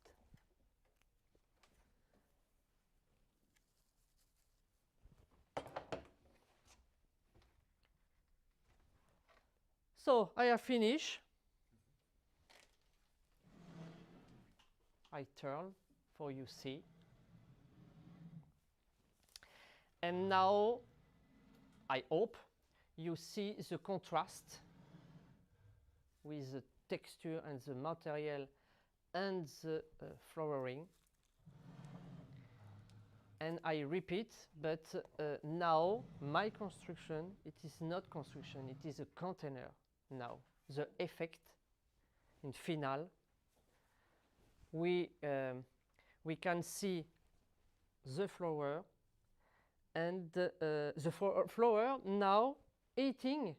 So, I have finished. I turn for you see. And now, I hope you see the contrast with the texture and the material and the flowering. And I repeat, but now my construction, it is not construction, it is a container now. The effect in final, we can see the flower and the flower now eating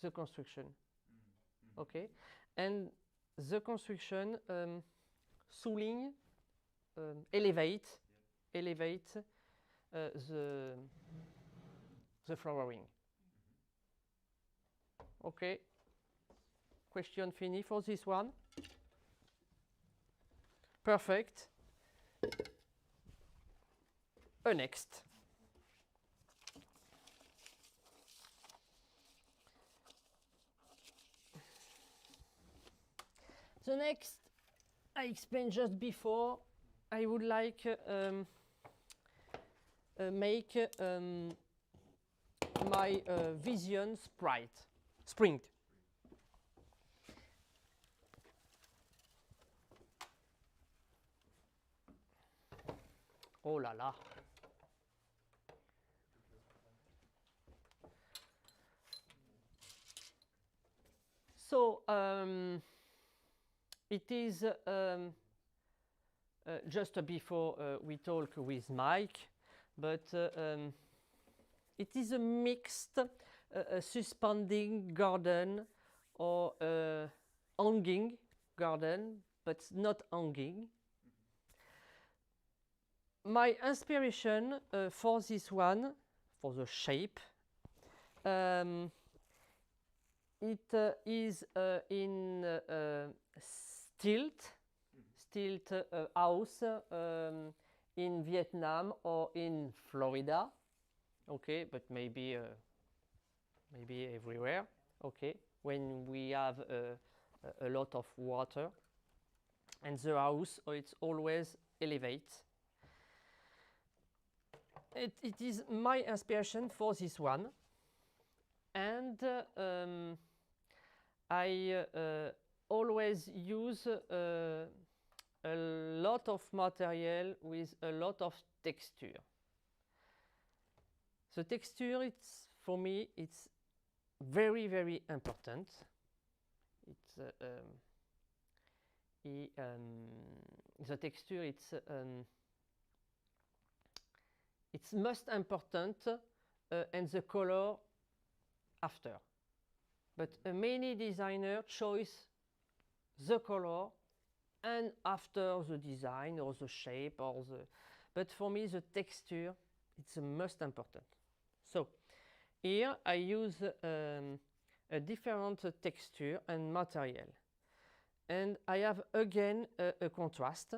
the construction. Okay, and the construction souligne, elevate the flowering. Okay, question fini for this one. Perfect. Next. The next, I explained just before, I would like make my vision spring. Oh là là. So it is just before we talk with Mike, but it is a mixed suspending garden or hanging garden, but not hanging. My inspiration for this one, for the shape, it is in stilt house in Vietnam or in Florida. Okay, but maybe everywhere. Okay, when we have a lot of water, and the house, it's always elevate. It is my inspiration for this one, and I always use a lot of material with a lot of texture. The texture, it's for me, it's very, very important. It's the texture, it's most important, and the color after. But many designers choose the color and after the design or the shape or the. But for me, the texture, it's the most important. So here I use a different texture and material, and I have again a contrast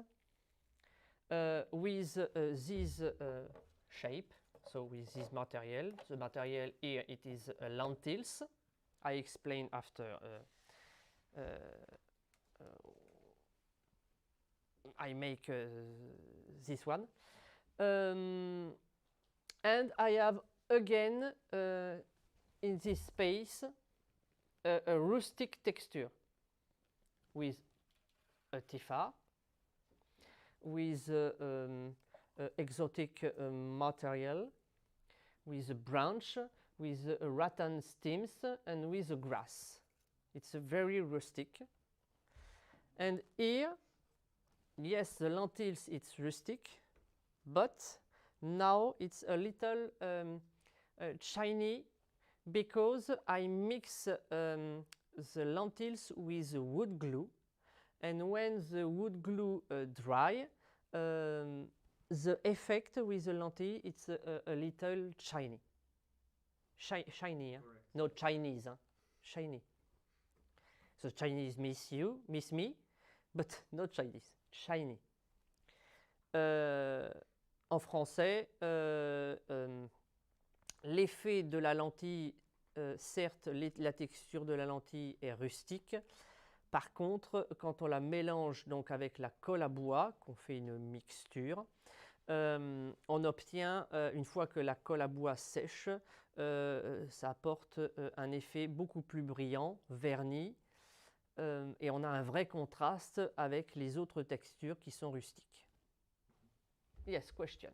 with this shape. So with this material, the material here, it is lentils. I explain after I make this one. And I have again in this space a rustic texture with a tifa, with exotic material, with a branch, with rattan stems, and with a grass. It's a very rustic. And here, yes, the lentils, it's rustic, but now it's a little shiny because I mix the lentils with wood glue, and when the wood glue dry, the effect with the lentil, it's a little shiny. Shiny, huh? Not Chinese, huh? Shiny. So Chinese miss me, but not Chinese. Shiny. En français, l'effet de la lentille, certes, la texture de la lentille est rustique. Par contre, quand on la mélange donc avec la colle à bois, qu'on fait une mixture, on obtient, une fois que la colle à bois sèche, ça apporte un effet beaucoup plus brillant, verni, et on a un vrai contraste avec les autres textures qui sont rustiques. Yes, question.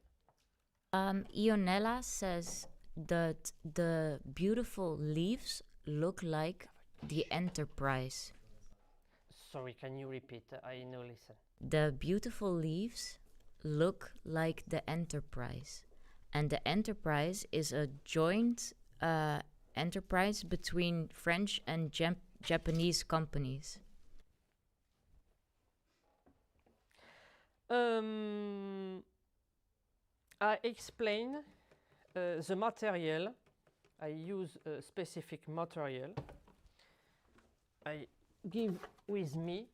Ionella says that the beautiful leaves look like the Enterprise. Sorry, can you repeat? I no listen. The beautiful leaves look like the Enterprise. And the Enterprise is a joint enterprise between French and Japanese companies. I explain the material. I use a specific material. I give with me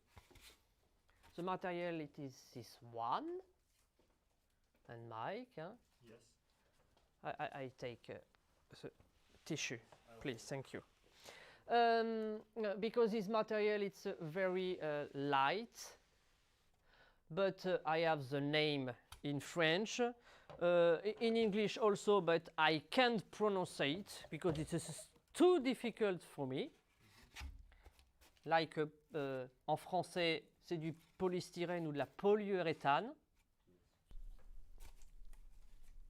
the material. It is this one and Mike. Huh? Yes. I take the tissue, please. Thank you. Because this material it's very light, but I have the name in French, in English also, but I can't pronounce it because it is too difficult for me. Like en français, c'est du polystyrène ou de la polyuréthane.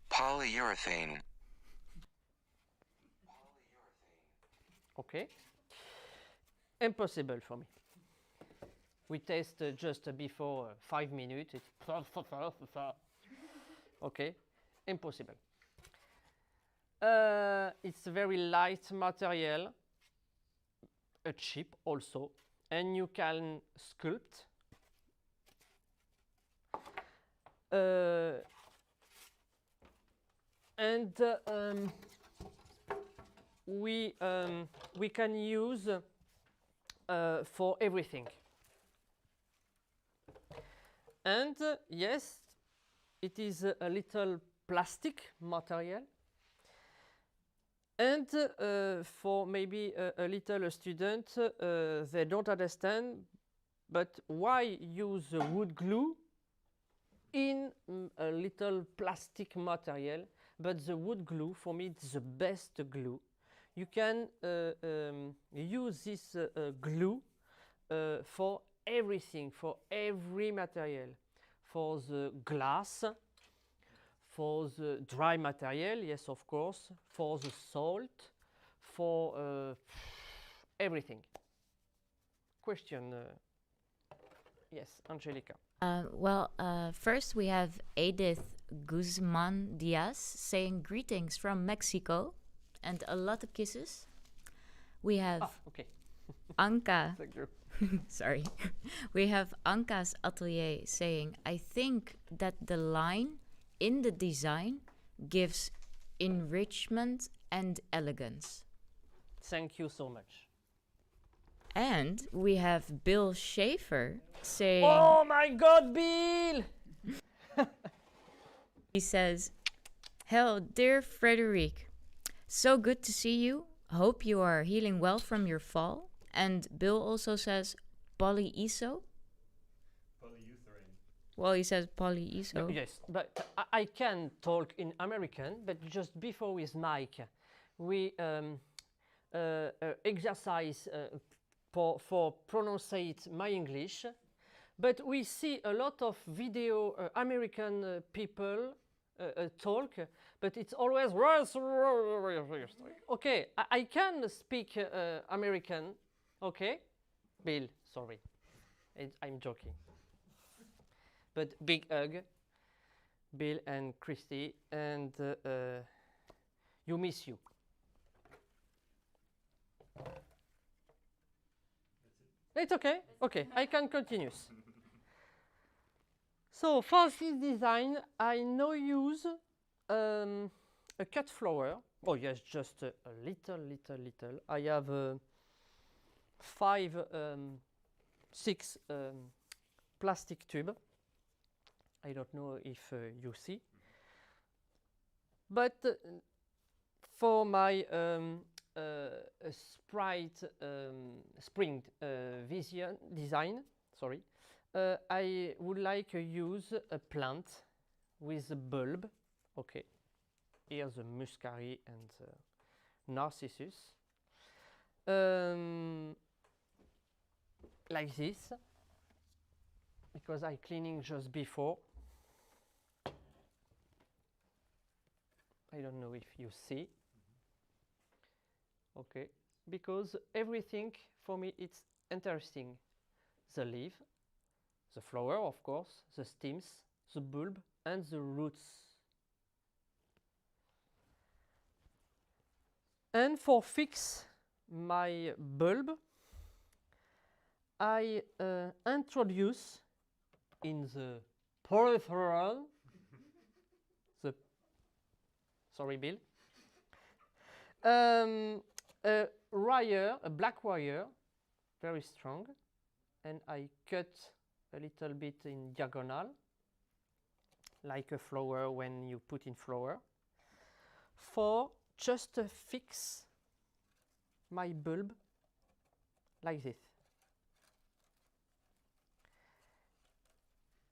Polyurethane. Okay. Impossible for me. We test just before 5 minutes. It's okay. Impossible. It's a very light material, cheap also, and you can sculpt. We can use for everything. And yes, it is a little plastic material. And for maybe a little student, they don't understand, but why use wood glue in a little plastic material? But the wood glue, for me, it's the best glue. You can use this glue for everything, for every material, for the glass, for the dry material, yes, of course, for the salt, for everything. Question, yes, Angelica. First we have Edith Guzman Diaz saying greetings from Mexico and a lot of kisses. We have Okay. Anka. Thank you. Sorry. We have Anka's Atelier saying, I think that the line in the design gives enrichment and elegance. Thank you so much. And we have Bill Schaefer saying... Oh my God, Bill! He says, hello, dear Frédéric. So good to see you. Hope you are healing well from your fall. And Bill also says polyiso. Polyurethane. Well, he says polyiso. Yes, but I can talk in American, but just before with Mike, we exercise for pronounce my English, but we see a lot of video American people talk, but it's always okay. I can speak American, okay? Bill, sorry, I'm joking. But big hug, Bill and Christy, and you miss you. It's okay. Okay, I can continue. So for this design, I now use a cut flower. Oh yes, just a little. I have 6 plastic tube. I don't know if you see, but for my spring vision design, sorry, I would like to use a plant with the bulb. Okay, here the muscari and the narcissus. Like this, because I cleaning just before. I don't know if you see. Okay, because everything for me it's interesting. The leaf, the flower of course, the stems, the bulb and the roots. And for fix my bulb, I introduce in the peripheral, the sorry Bill, a wire, a black wire, very strong, and I cut a little bit in diagonal, like a flower when you put in flower, for just to fix my bulb like this.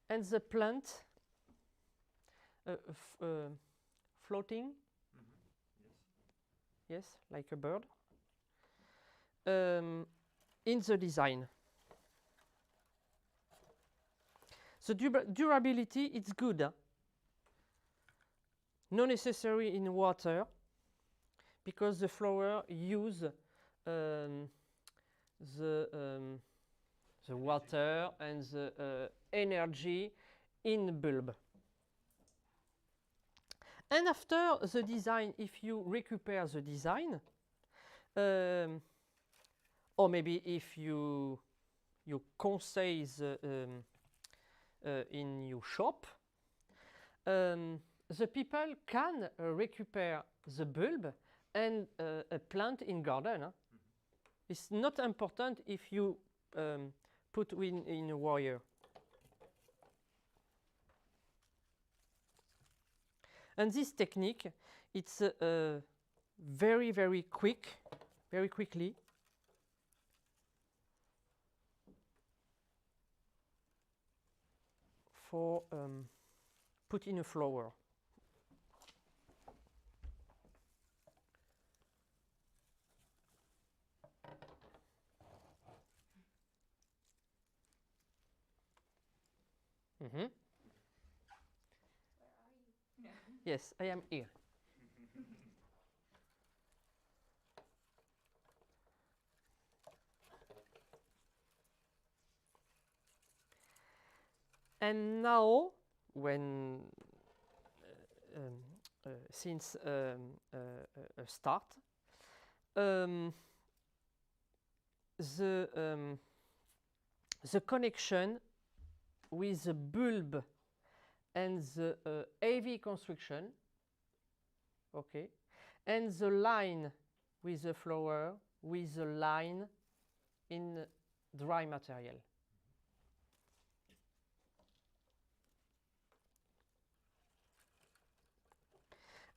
And the plant floating, yes, like a bird, in the design. The durability, it's good. No necessary in water, because the flower use the water and the energy in the bulb. And after the design, if you recuperate the design, or maybe if you conseil in your shop, the people can recuperate the bulb and a plant in garden. It's not important if you put in a wire. And this technique, it's very, very quickly. For put in a flower. Mm-hmm. Where are you? No. Yes, I am here. And now, when since start, the connection with the bulb and the heavy construction, okay, and the line with the flower, with the line in dry material.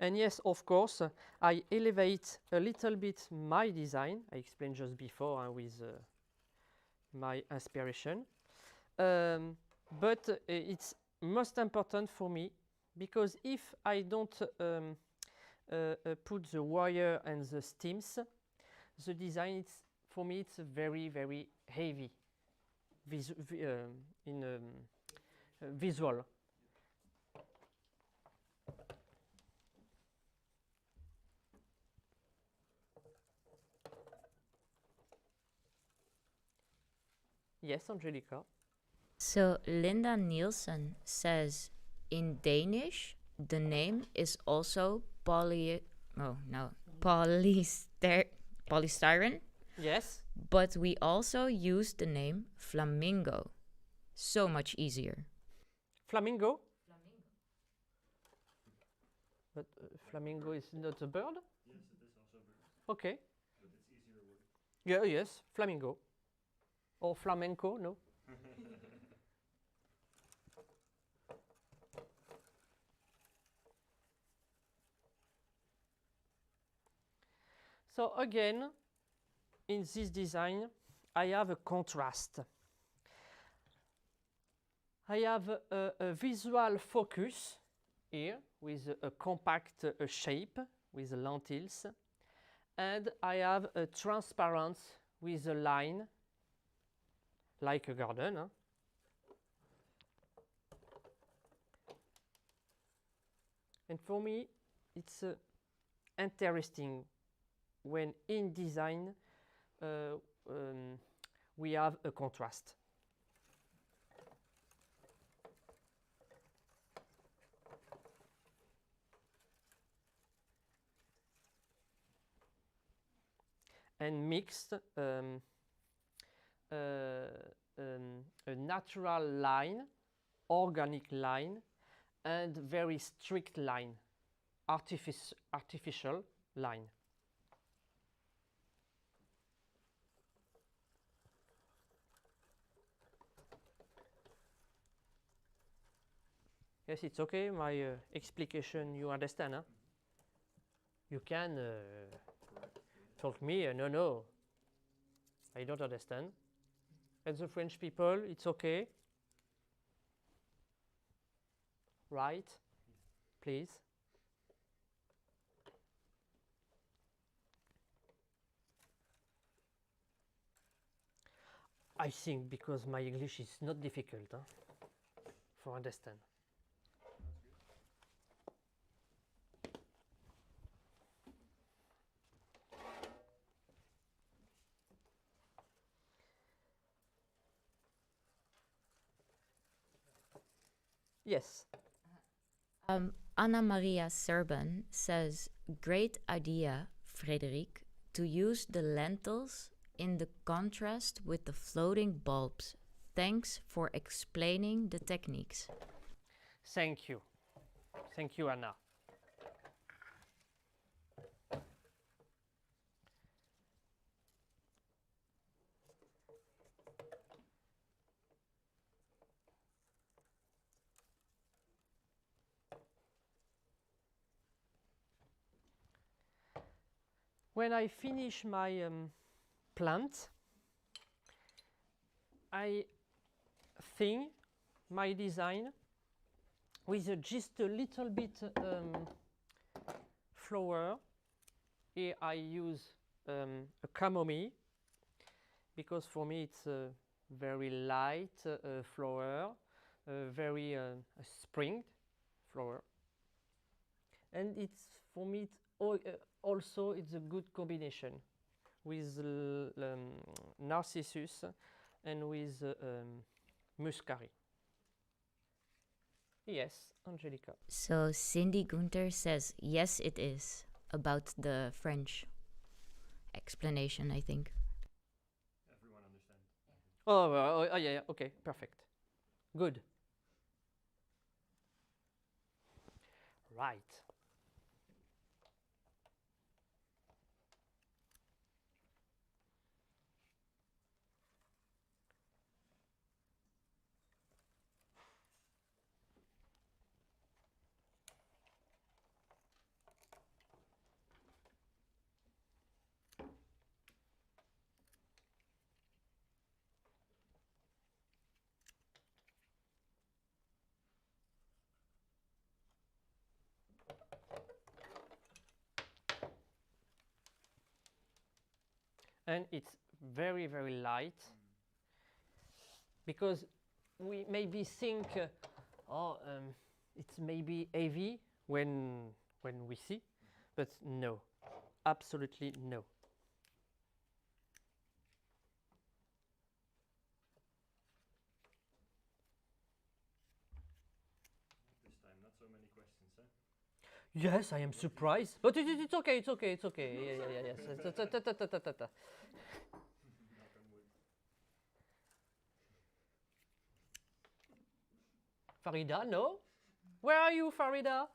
And yes, of course, I elevate a little bit my design. I explained just before with my inspiration. But it's most important for me, because if I don't put the wire and the stems, the design, it's, for me, it's very, very heavy visual. Yes, Angelica. So Linda Nielsen says, in Danish, the name is also polystyrene. Yes. But we also use the name flamingo. So much easier. Flamingo? Flamingo. But flamingo is not a bird? Yes, it is also a bird. Okay. But it's easier word. Yeah, yes, flamingo. Or flamenco, no? So again, in this design, I have a contrast. I have a visual focus here with a compact shape with the lentils, and I have a transparent with a line like a garden. Huh? And for me, it's interesting when in design we have a contrast. And mixed a natural line, organic line, and very strict line, artificial line. Yes, it's okay, my explication, you understand, huh? You can told me, no, I don't understand. And the French people, it's okay. Right? Please. I think because my English is not difficult for understand. Yes. Anna Maria Serban says, great idea, Frédéric, to use the lentils in the contrast with the floating bulbs. Thanks for explaining the techniques. Thank you. Thank you, Anna. When I finish my plant, I think my design with just a little bit flower. Here I use a chamomile because for me it's a very light flower, very spring flower, and it's for me also it's a good combination with narcissus and with muscari. Yes, Angelica. So Cindy Gunther says, yes, it is, about the French explanation, I think. Everyone understands. Oh, yeah, okay, perfect. Good. Right. And it's very, very light because we maybe think, it's maybe heavy when we see, but no, absolutely no. This time, not so many questions, huh? Yes, I am surprised, but it's okay, it's okay, it's okay. Yeah, yes. Farida, no? Where are you, Farida?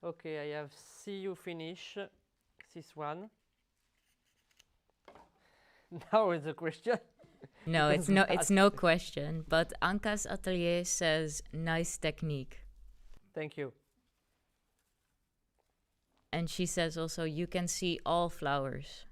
Okay, I have see you finish this one. Now it's a question. No, it's no question, but Anka's Atelier says, nice technique. Thank you. And she says also, you can see all flowers.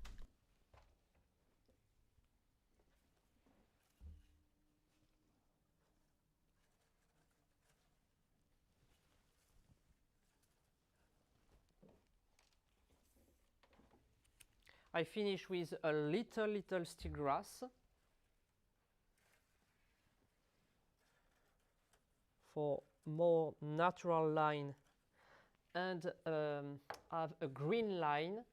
I finish with a little stick grass for more natural line, and have a green line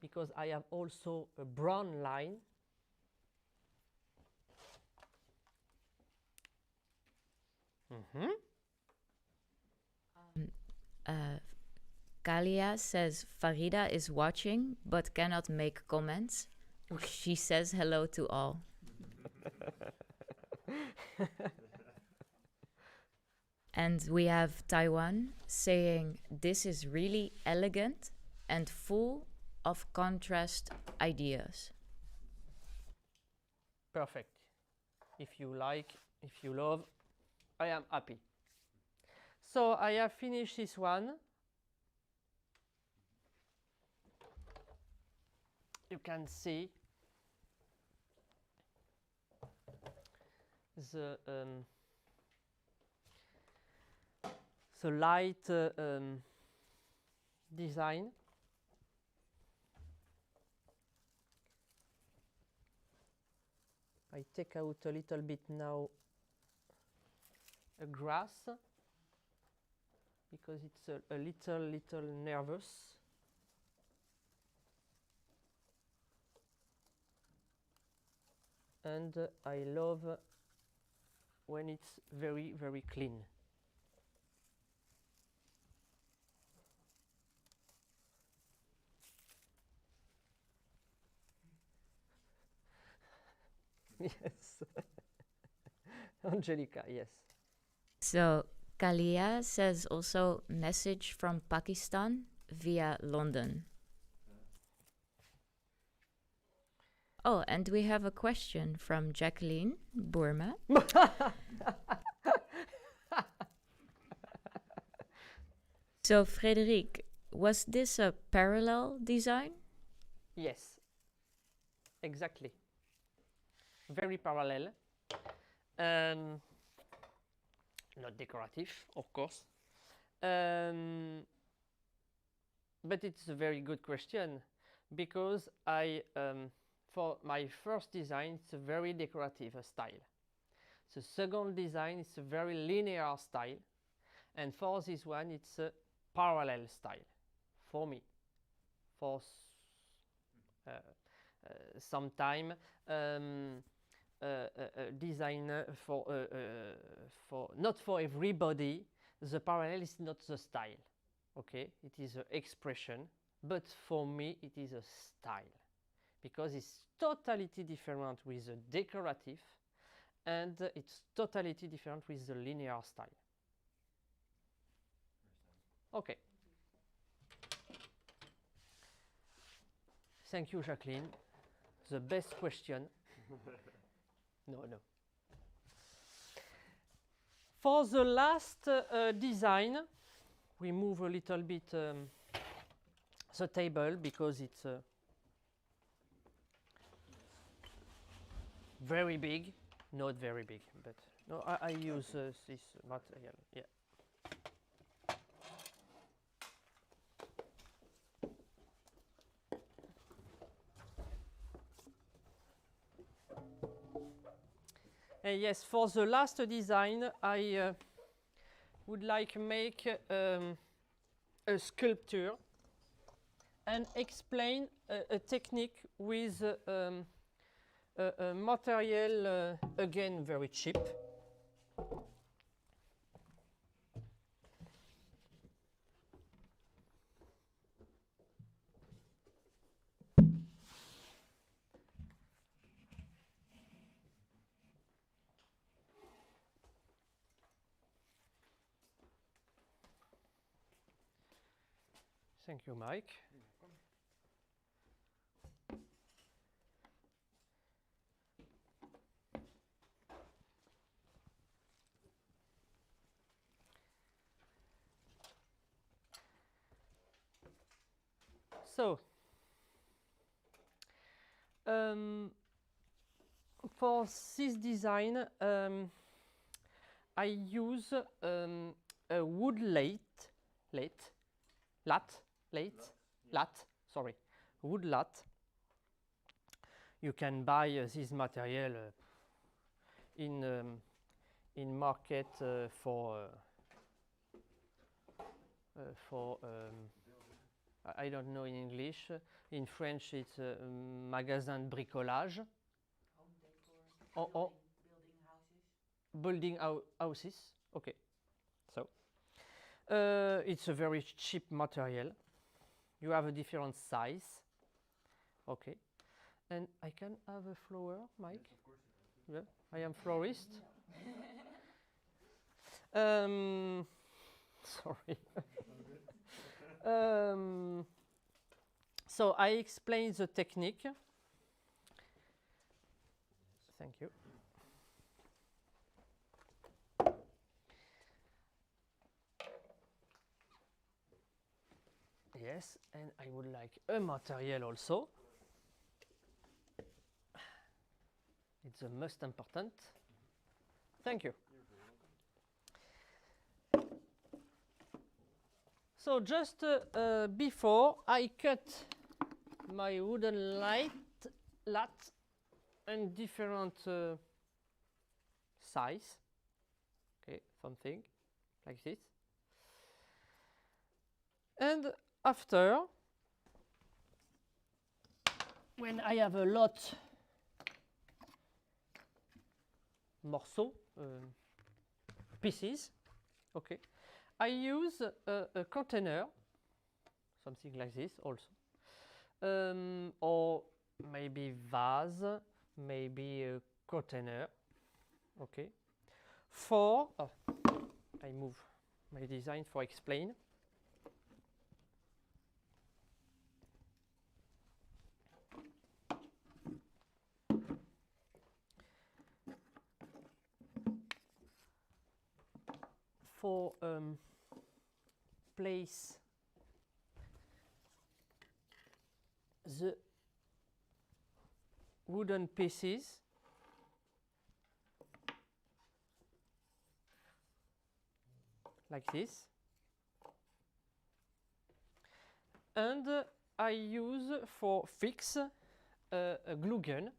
because I have also a brown line. Kalia says Farida is watching but cannot make comments. She says hello to all. And we have Taiwan saying this is really elegant and full of contrast ideas. Perfect. If you like, if you love, I am happy. So I have finished this one. You can see the light design. I take out a little bit now a grass because it's a little nervous. And I love when it's very clean. Yes. Angelica, yes. So Kalia says also message from Pakistan via London. Oh, and we have a question from Jacqueline Boerma. So Frédéric, was this a parallel design? Yes, exactly. Very parallel. Not decorative, of course. But it's a very good question because for my first design, it's a very decorative style. The second design is a very linear style. And for this one, it's a parallel style for me. For some time, designer for not for everybody. The parallel is not the style. Okay, it is an expression, but for me, it is a style because it's totally different with the decorative, and it's totally different with the linear style. Okay. Thank you, Jacqueline. The best question. No. For the last design, we move a little bit the table because it's very big. Not very big, but no, I use this material. Yeah. Yes, for the last design, I would like to make a sculpture and explain a technique with a material, again, very cheap. Thank you, Mike. So, for this design, I use a wood lat, sorry, wood lat. You can buy this material in market for I don't know in English. In French, it's magasin de bricolage. Home decor, building Houses. Okay. So it's a very cheap material. You have a different size. Okay. And I can have a flower, Mike? Yes, of course you can. Yeah, I am florist. Sorry. So I explain the technique. Thank you. Yes, and I would like a material also. It's the most important. Thank you. So just before I cut my wooden lat in different size, okay, something like this. And after, when I have a lot morceau, pieces, okay, I use a container, something like this also, or maybe vase, maybe a container, okay, for, I move my design for explain. For place the wooden pieces like this, and I use for fix a glue gun,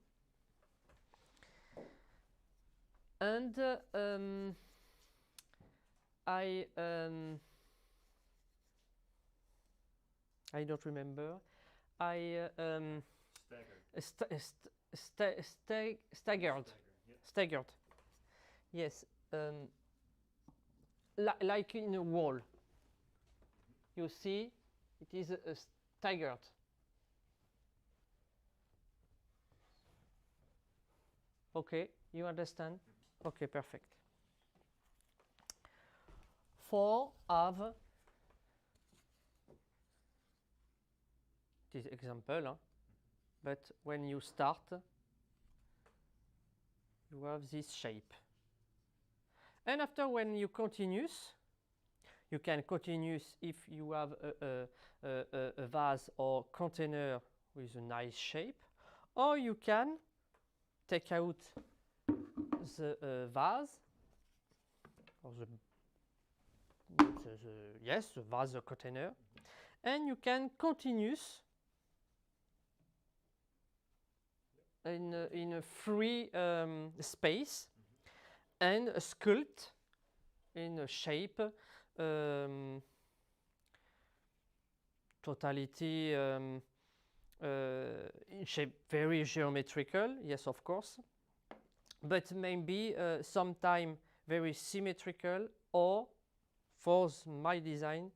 and I don't remember. I staggered. Staggered. Yes. Like in a wall. You see, it is staggered. Okay, you understand? Okay, perfect. For have this example, huh? But when you start, you have this shape. And after, when you continuous, you can continuous if you have a vase or container with a nice shape, or you can take out the vase or the vase or container, and you can continuous in a free space and sculpt in a shape totality in shape very geometrical, yes, of course, but maybe sometime very symmetrical, or for my design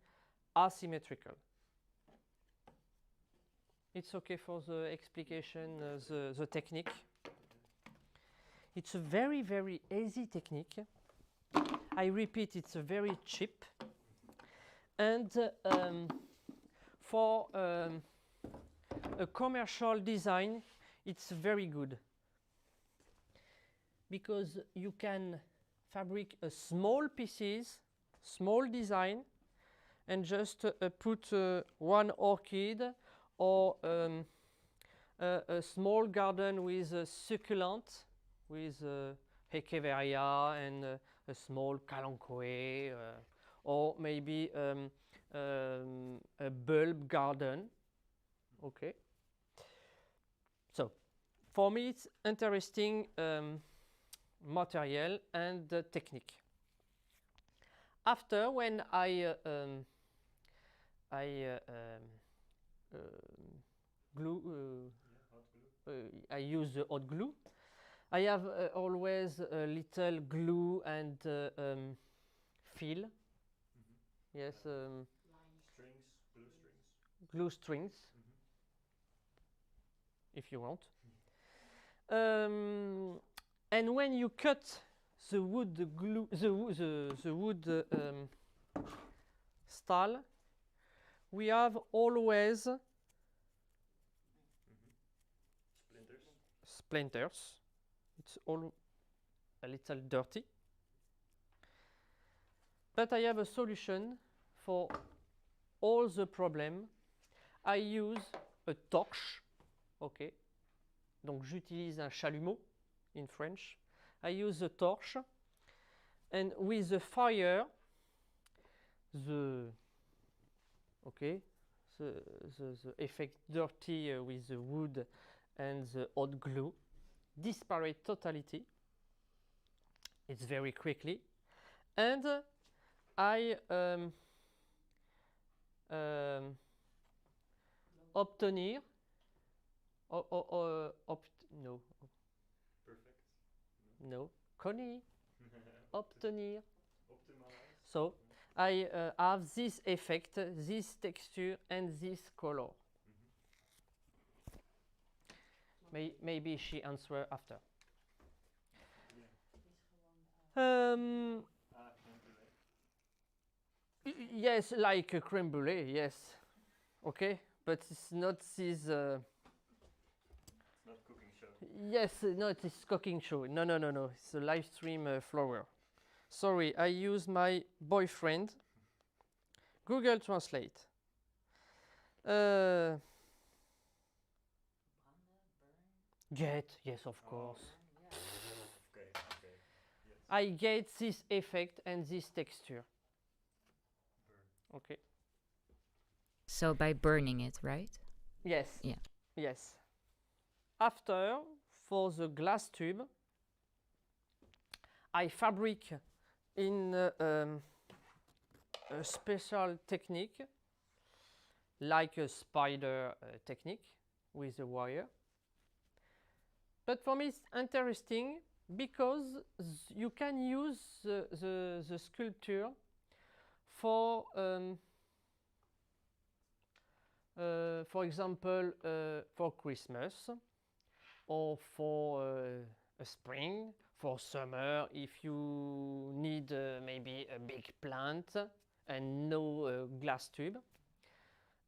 asymmetrical. It's okay for the explication, the technique. It's a very, very easy technique. I repeat, it's very cheap. And for a commercial design, it's very good. Because you can fabric a small pieces, small design, and just put one orchid or a small garden with a succulent, with Hecheveria and a small Kalanchoe, or maybe a bulb garden. Okay. So, for me, it's interesting material and technique. After, when I glue, I use the hot glue. I have always a little glue and feel. Yes, Strings, blue strings. glue strings, if you want. And when you cut the wood glue, the wood style, we have always splinters. It's all a little dirty. But I have a solution for all the problem. I use a torche. Okay. Donc j'utilise un chalumeau in French. I use a torch, and with the fire, the effect dirty with the wood and the hot glue disparate totality. It's very quickly, and I obtenir no. Perfect. No, Connie, obtenir. Optimize. So I have this effect, this texture, and this color. Maybe she answer after. Crème brûlée. Yes, like a creme brulee. Yes, okay, but it's not this. It's not cooking show. Yes, no, it's cooking show. No. It's a live stream flower. Sorry, I use my boyfriend. Google Translate. Yes, of course. Okay. Yes. I get this effect and this texture. Burn. Okay. So by burning it, right? Yes. Yeah. Yes. After, for the glass tube, I fabric in a special technique, like a spider technique with a wire. But for me, it's interesting because you can use the sculpture for example, for Christmas, or for a spring, for summer, if you need maybe a big plant and no glass tube.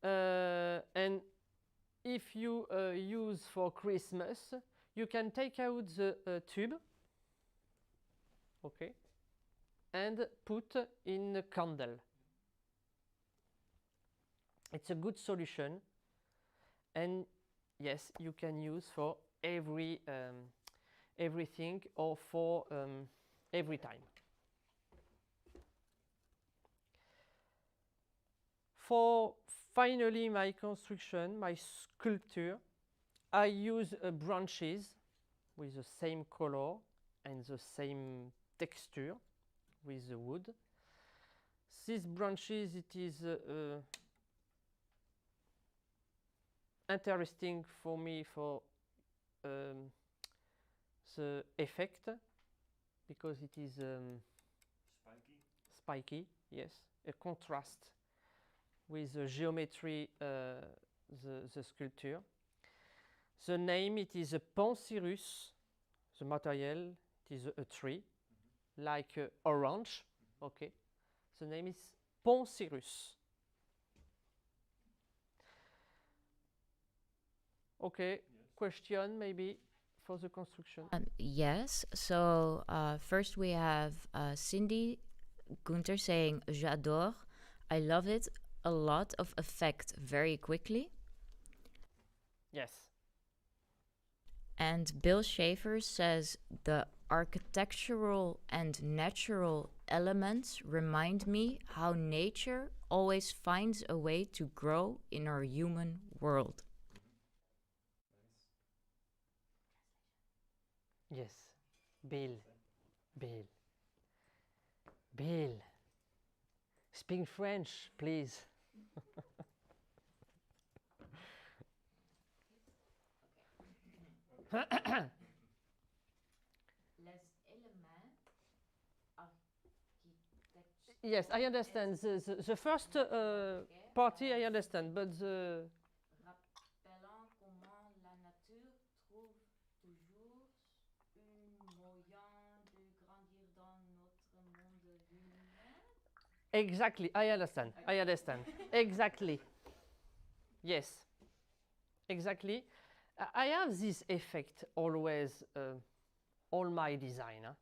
And if you use for Christmas, you can take out the tube, okay, and put in a candle. It's a good solution, and yes, you can use for everything or for every time. For finally my construction, my sculpture, I use branches with the same color and the same texture with the wood. These branches, it is interesting for me for the effect, because it is spiky, yes, a contrast with the geometry, the sculpture. The name, it is a Pancirus. The material, it is a tree, like orange. Okay, the name is Pancirus. Okay, yes. Question maybe for the construction. Yes. So first we have Cindy Gunther saying, "J'adore. I love it. A lot of effect very quickly." Yes. And Bill Schaefer says the architectural and natural elements remind me how nature always finds a way to grow in our human world. Yes. Bill. Bill. Bill. Speak French, please. Yes, I understand. The first party I understand, but the Rappelant comment la nature trouve toujours un moyen de grandir dans notre monde humain. exactly, I understand. I understand. Exactly. Yes. Exactly. I have this effect always, all my design. Huh?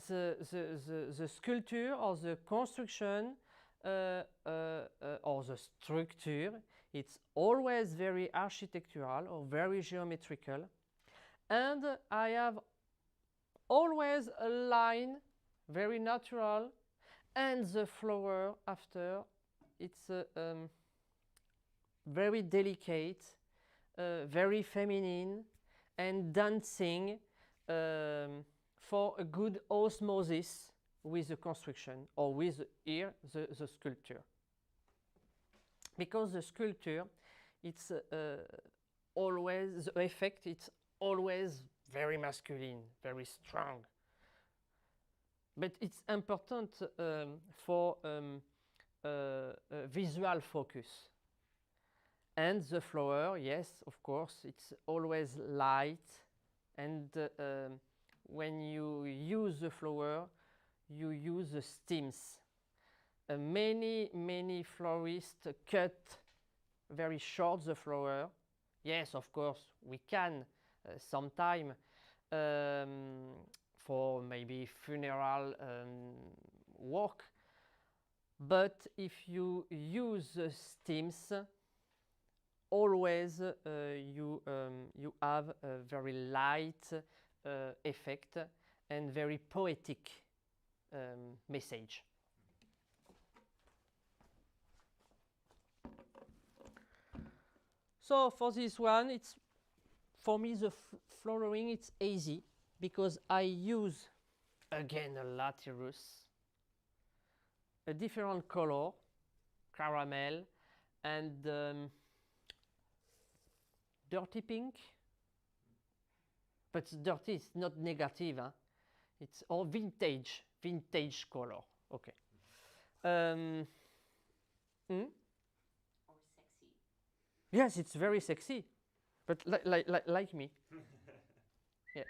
The sculpture or the construction or the structure, it's always very architectural or very geometrical. And I have always a line, very natural, and the flower after, it's very delicate, very feminine, and dancing for a good osmosis with the construction or with here the sculpture. Because the sculpture, it's always, the effect, it's always very masculine, very strong. But it's important for visual focus. And the flower, yes, of course, it's always light. And when you use the flower, you use the stems. Many florists cut very short the flower. Yes, of course, we can sometime for maybe funeral work. But if you use the stems, always you have a very light effect and very poetic message. So for this one, it's for me the flowering, it's easy because I use again a laterus, a different color, caramel, and dirty pink. But dirty is not negative, huh? It's all vintage color. Okay. Or sexy. Yes, it's very sexy, but like me. Yeah.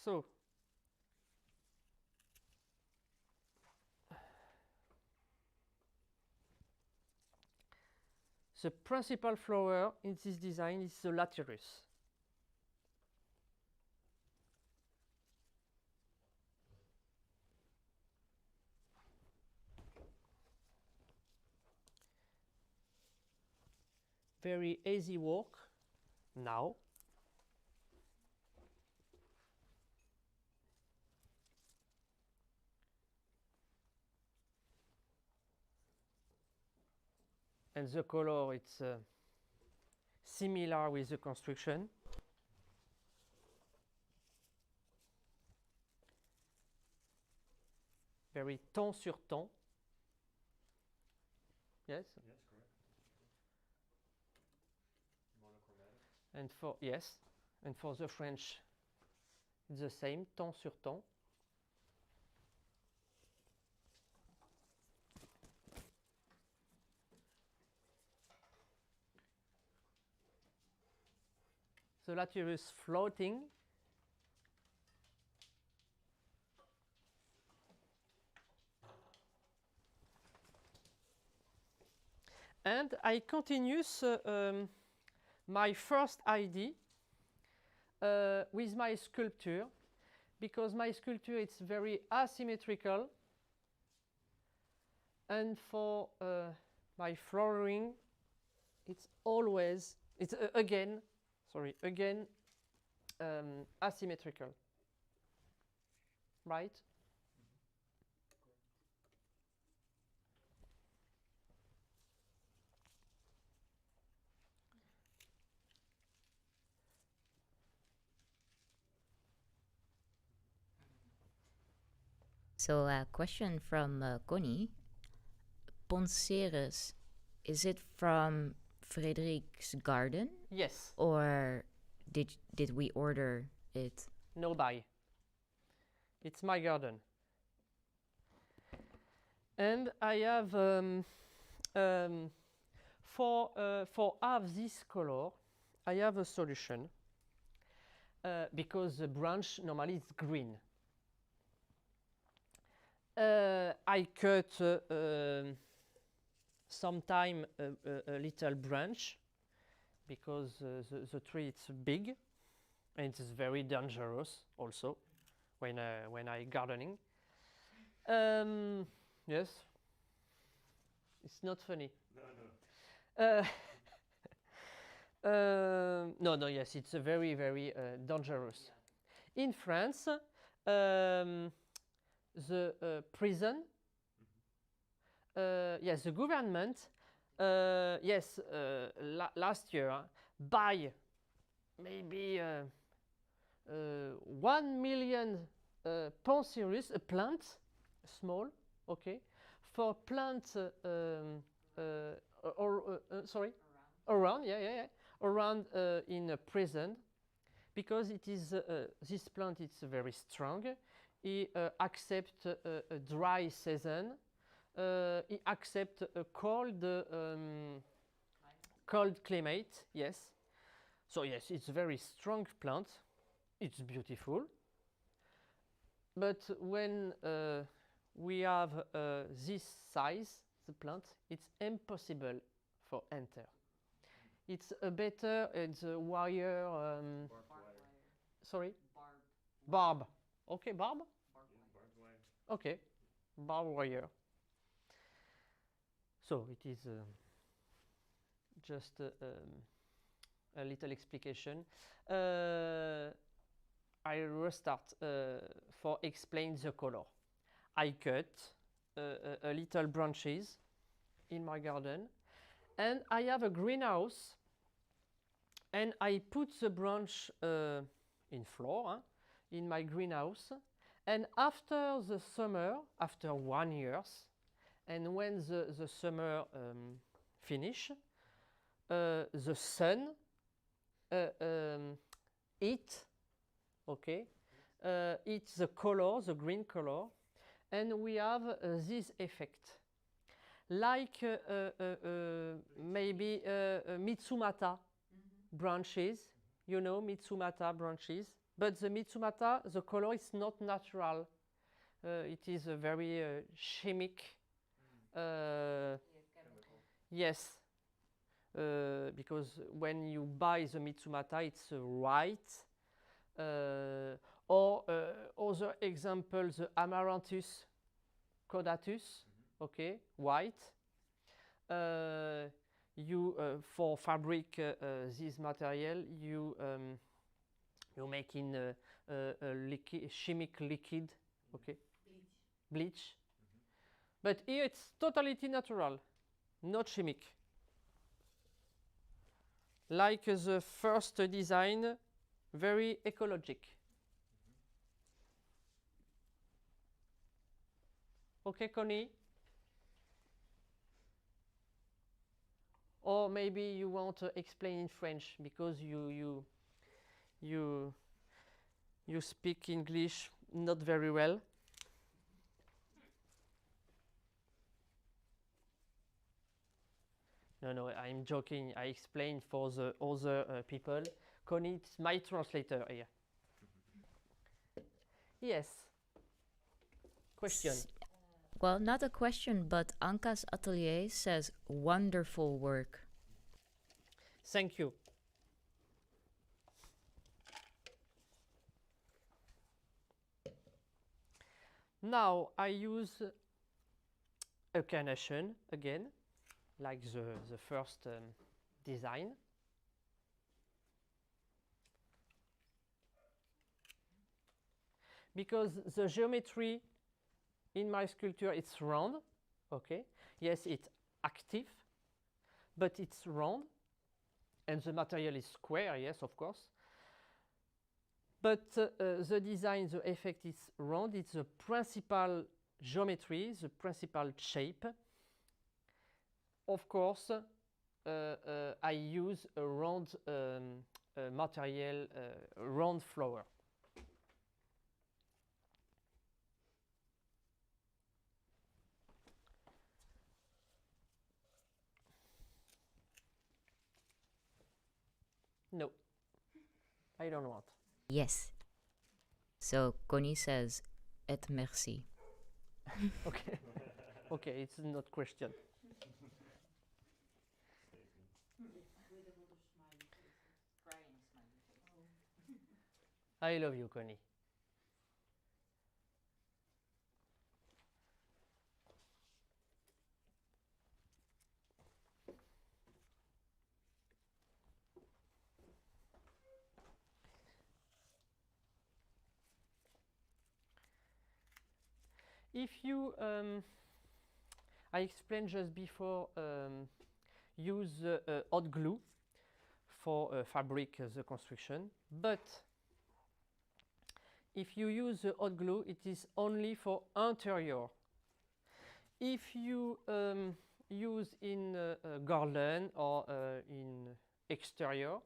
So the principal flower in this design is the laterus. Very easy work now. And the color, it's similar with the construction. Very ton sur ton. Yes? Yes, correct. Monochromatic. And for, yes, and for the French, it's the same, ton sur ton. The laterus floating. And I continue my first idea with my sculpture because my sculpture it's very asymmetrical, and for my flooring it's always again asymmetrical, right? So a question from Connie. Ponceres, is it from Frédéric's garden? Yes. Or did we order it? No buy. It's my garden. And I have for have this color, I have a solution because the branch normally is green. I cut sometime a little branch because the tree is big and it is very dangerous also when I gardening. Yes, it's not funny. No, yes, it's very, very dangerous. In France, the prison, yes, the government, yes, last year buy maybe 1 million Ponceres, a plant, small, okay, for plant, sorry, around, around in a prison, because it is this plant is very strong. It accepts a dry season. It accepts a cold climate. Yes. So yes, it's a very strong plant. It's beautiful. But when we have this size, the plant, it's impossible for enter. It's a better. It's a wire. Sorry. Barb. Okay, barb? Barbed wire. Okay, barbed wire. So it is just a little explication. I restart for explain the color. I cut a little branches in my garden, and I have a greenhouse, and I put the branch in floor. In my greenhouse, and after the summer, after 1 year, and when the summer finish, the sun eat, okay, it's the color, the green color, and we have this effect, like maybe Mitsumata branches, you know, Mitsumata branches. But the Mitsumata, the color is not natural. It is a very chemic. Yes, because when you buy the Mitsumata, it's white. Or other example, the Amaranthus caudatus, okay, white. You for fabric this material, you make in a liquid, chemic liquid, okay, bleach. But here it's totally natural, not chemic. Like the first design, very ecologic. Okay, Connie? Or maybe you want to explain in French because you speak English not very well. No, I'm joking. I explain for the other people. Connie, it's my translator here. Yes. Question. Well, not a question, but Anka's Atelier says wonderful work. Thank you. Now I use a carnation again, like the first design. Because the geometry in my sculpture, it's round, okay? Yes, it's active, but it's round, and the material is square, yes, of course. But the design, the effect is round. It's the principal geometry, the principal shape. Of course, I use a round material, round flower. No, I don't want. Yes. So Connie says, et merci. Okay, okay, it's not question. With a lot of smiley faces. Crying smiley face. Oh. I love you, Connie. If you, I explained just before, use hot glue for fabric the construction, but if you use hot glue, it is only for interior. If you use in garden or in exterior,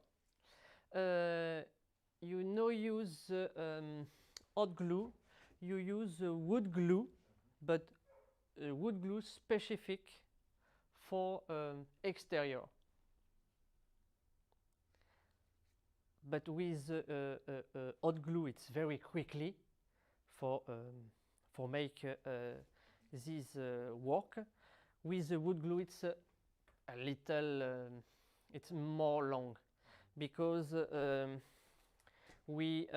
you no use hot glue, you use wood glue, but wood glue specific for exterior. But with hot glue, it's very quickly for make this work. With the wood glue, it's a little, it's more long, because we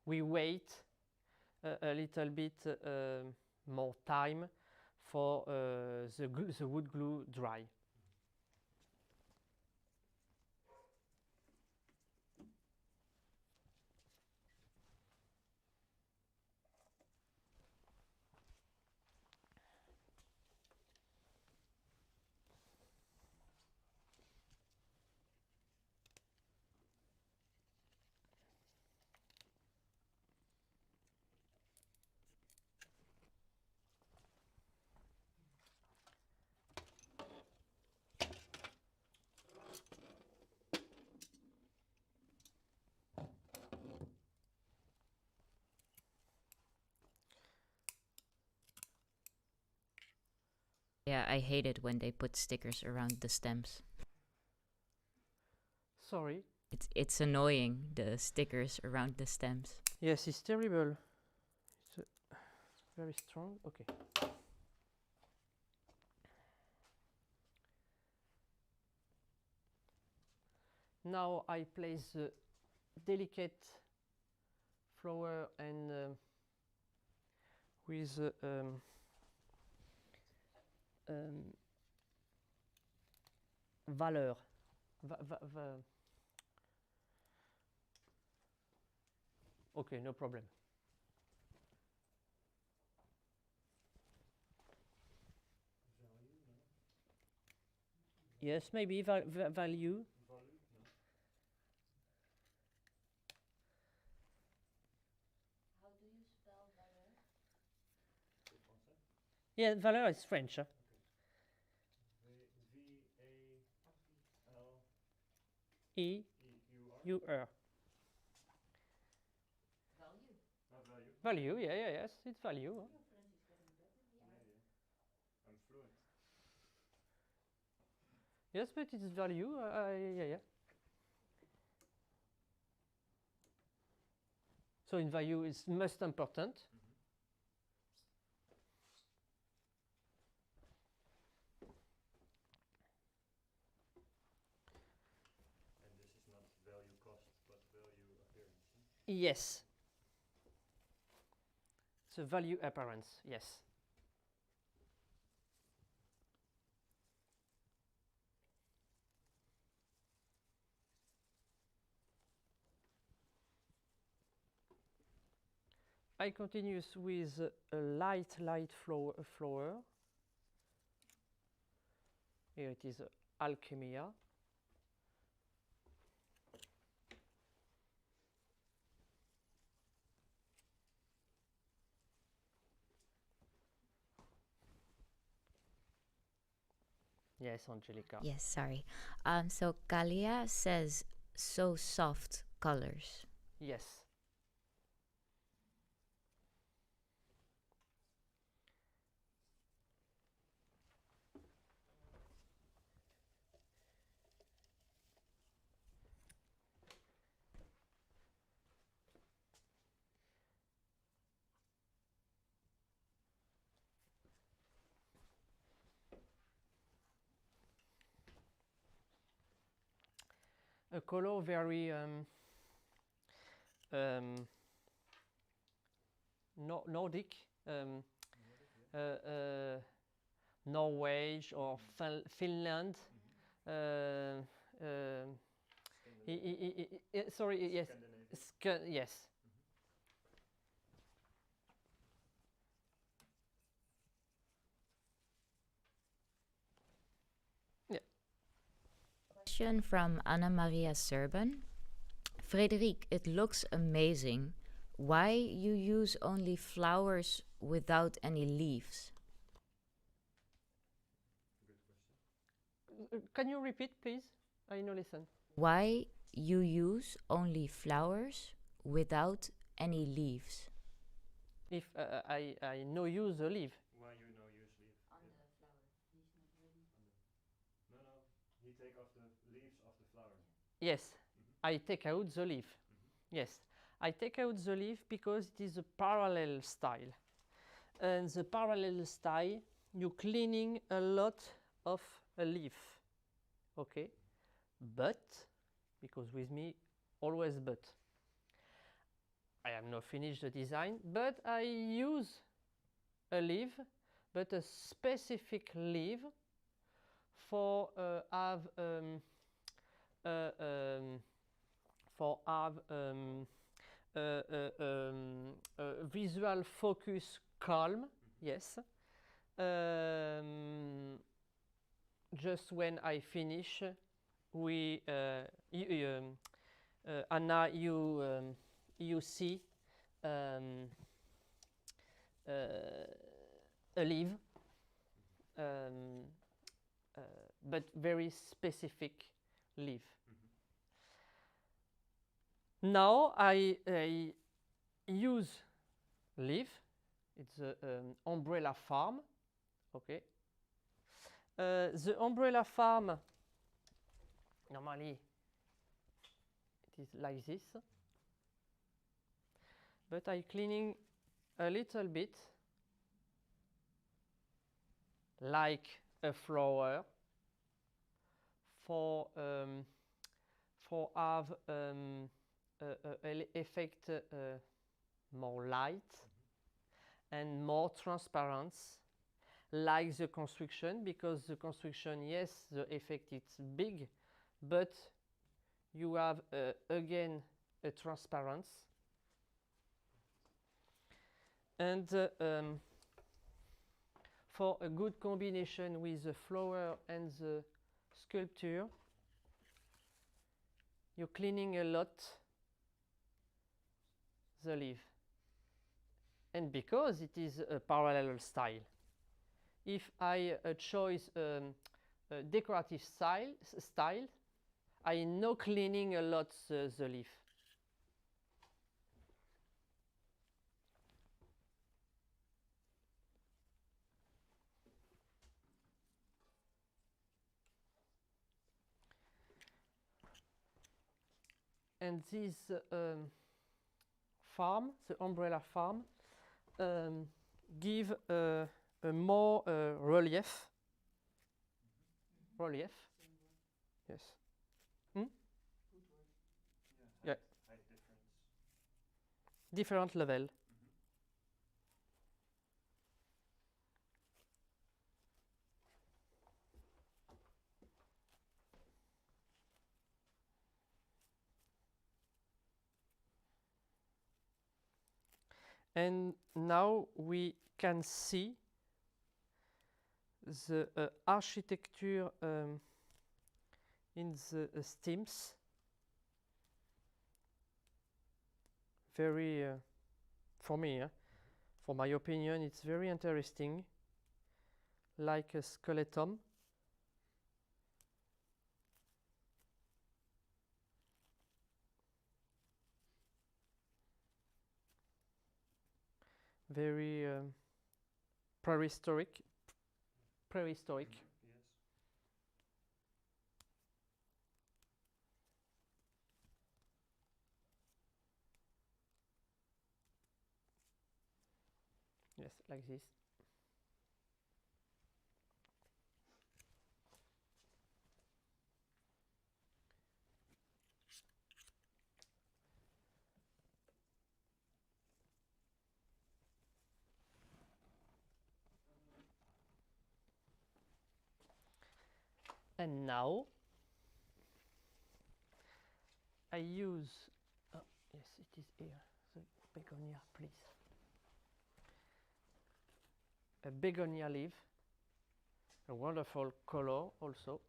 wait a little bit more time for the wood glue dry. Yeah, I hate it when they put stickers around the stems. Sorry. It's annoying, the stickers around the stems. Yes, it's terrible. It's very strong. Okay. Now I place the delicate flower and with valeur. Okay, no problem. Yes, maybe value. How do you spell valeur? Yeah, valeur is French. Huh? E-U-R. Value. Value, yeah, yes, it's value. Huh? Your French is getting better. I'm fluent. Yes, but it's value. Yeah. So in value is most important. And this is not value cost, but value appearance. Yes. it's a value appearance, yes. I continue with a light flower. Here it is Alchemia. Yes, Angelica. Yes, sorry. So Kalia says so soft colors. Yes. A color very Nordic, Norway or Finland. Sorry, yes, yes. Question from Anna Maria Serban. Frédéric, it looks amazing. Why you use only flowers without any leaves? Can you repeat, please? I no listen. Why you use only flowers without any leaves? If I no use the leaf. Why you no use leaf? On the flower. He's not ready. No, he take off the leaves of the flower. Yes, I take out the leaf. Yes, I take out the leaf because it is a parallel style. And the parallel style, you cleaning a lot of a leaf. Okay? But, because with me, always but. I have not finished the design, but I use a leaf, but a specific leaf for have visual focus calm, yes. Just when I finish, we Anna, you see a leaf, but very specific leaf. Now I use leaf. It's an umbrella farm. Okay. The umbrella farm, normally it is like this, but I'm cleaning a little bit like a flower for have effect more light and more transparency, like the construction, because the construction, yes, the effect is big, but you have again a transparency. And for a good combination with the flower and the sculpture, you're cleaning a lot the leaf. And because it is a parallel style, if I choose a decorative style, I know cleaning a lot the leaf. And this farm, the umbrella farm, give a more relief. Relief. Yes. Hmm? Yeah. Height difference. Different level. And now we can see the architecture in the stems. Very, for me, for my opinion, it's very interesting, like a skeleton. Very prehistoric. Prehistoric. Yes. Yes, like this. And now I use, oh, yes, it is here, the begonia, please. A begonia leaf, a wonderful color also.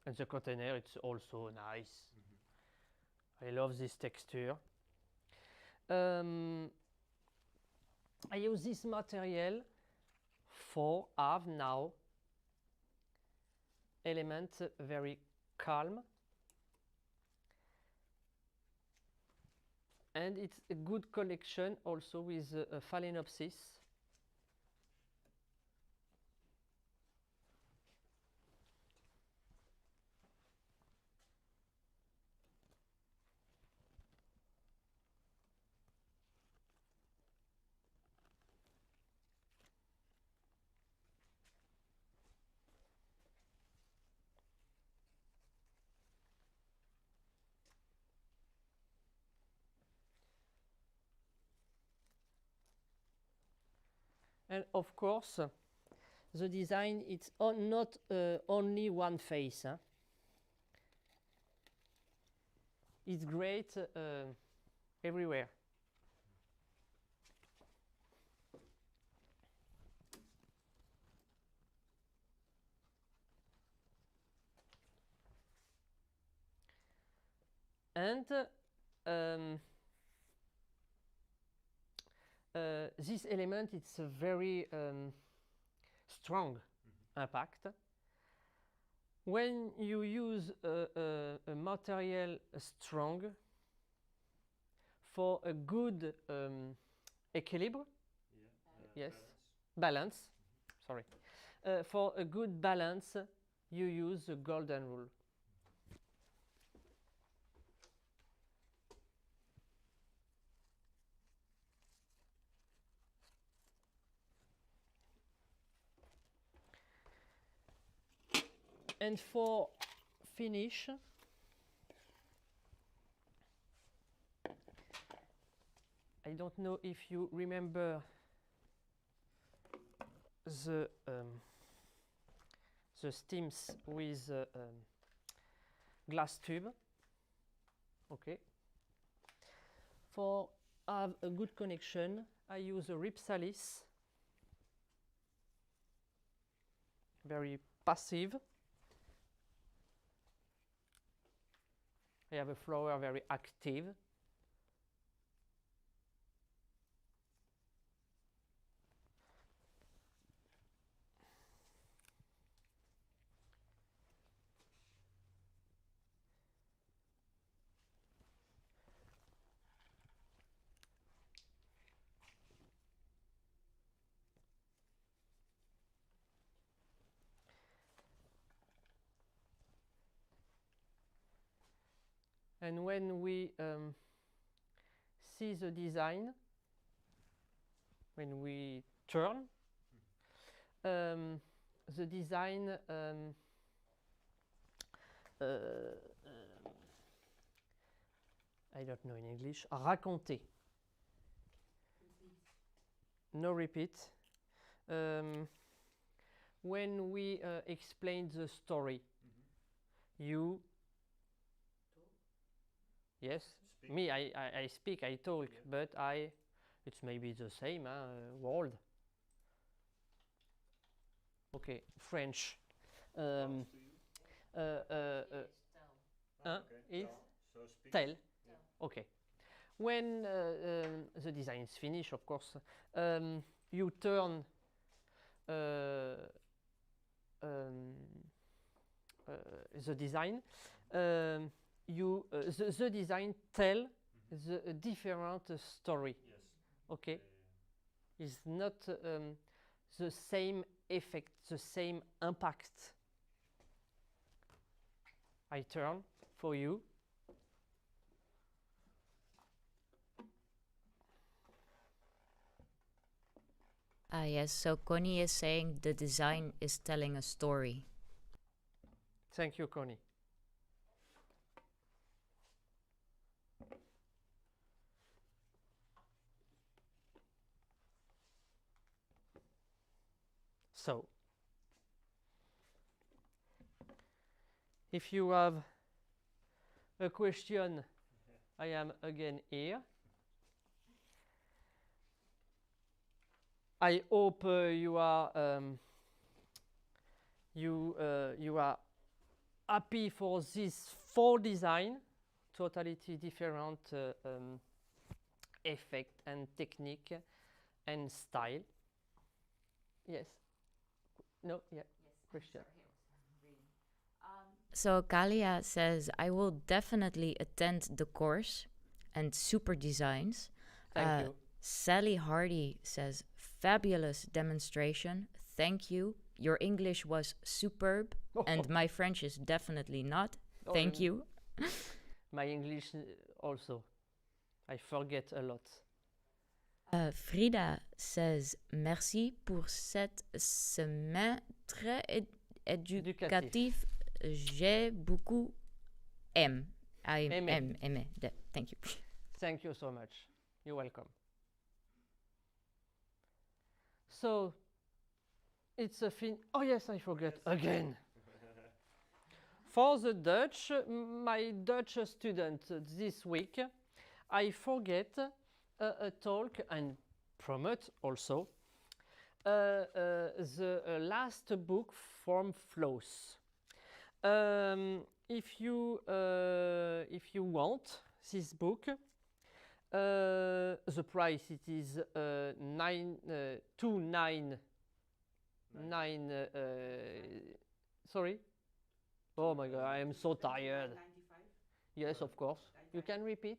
And the container, it's also nice. I love this texture. I use this material for have now element very calm, and it's a good connection also with Phalaenopsis. And of course, the design, it's not only one face. Huh? It's great everywhere. And this element, it's a very strong impact. When you use a material strong for a good equilibre, yes, balance, sorry. For a good balance, you use the golden rule. And for finish, I don't know if you remember the stems with glass tube. Okay. For have a good connection, I use a ripsalis, very passive. I have a flower very active. And when we see the design, when we turn, the design I don't know in English, raconter. No repeat. When we explain the story, you Yes, me, I speak, I talk, but it's maybe the same world. Okay, French. Is tell. Okay. When the design is finished, of course, you turn the design. The design tell the different story. Yes. Okay, it's not the same effect, the same impact. I turn for you. Yes, so Connie is saying the design is telling a story. Thank you, Connie. So, if you have a question, I am again here. I hope you are happy for this 4 design, totally different effect and technique and style. Yes. No. Yeah. Yes, Question. sorry, I was reading. So Kalia says, I will definitely attend the course and super designs. Thank you. Sally Hardy says, fabulous demonstration. Thank you. Your English was superb, and my French is definitely not. Thank you. My English also. I forget a lot. Frida says, merci pour cette semaine très éducative. J'ai beaucoup aimé. Thank you. Thank you so much. You're welcome. So, it's a fin. Oh yes, I forget again. For the Dutch, my Dutch student this week, I forget a talk and promote also the last book from Floss. If you want this book, the price it is 299. Sorry. Oh my God, I am so tired. 95. Yes, of course. You can repeat,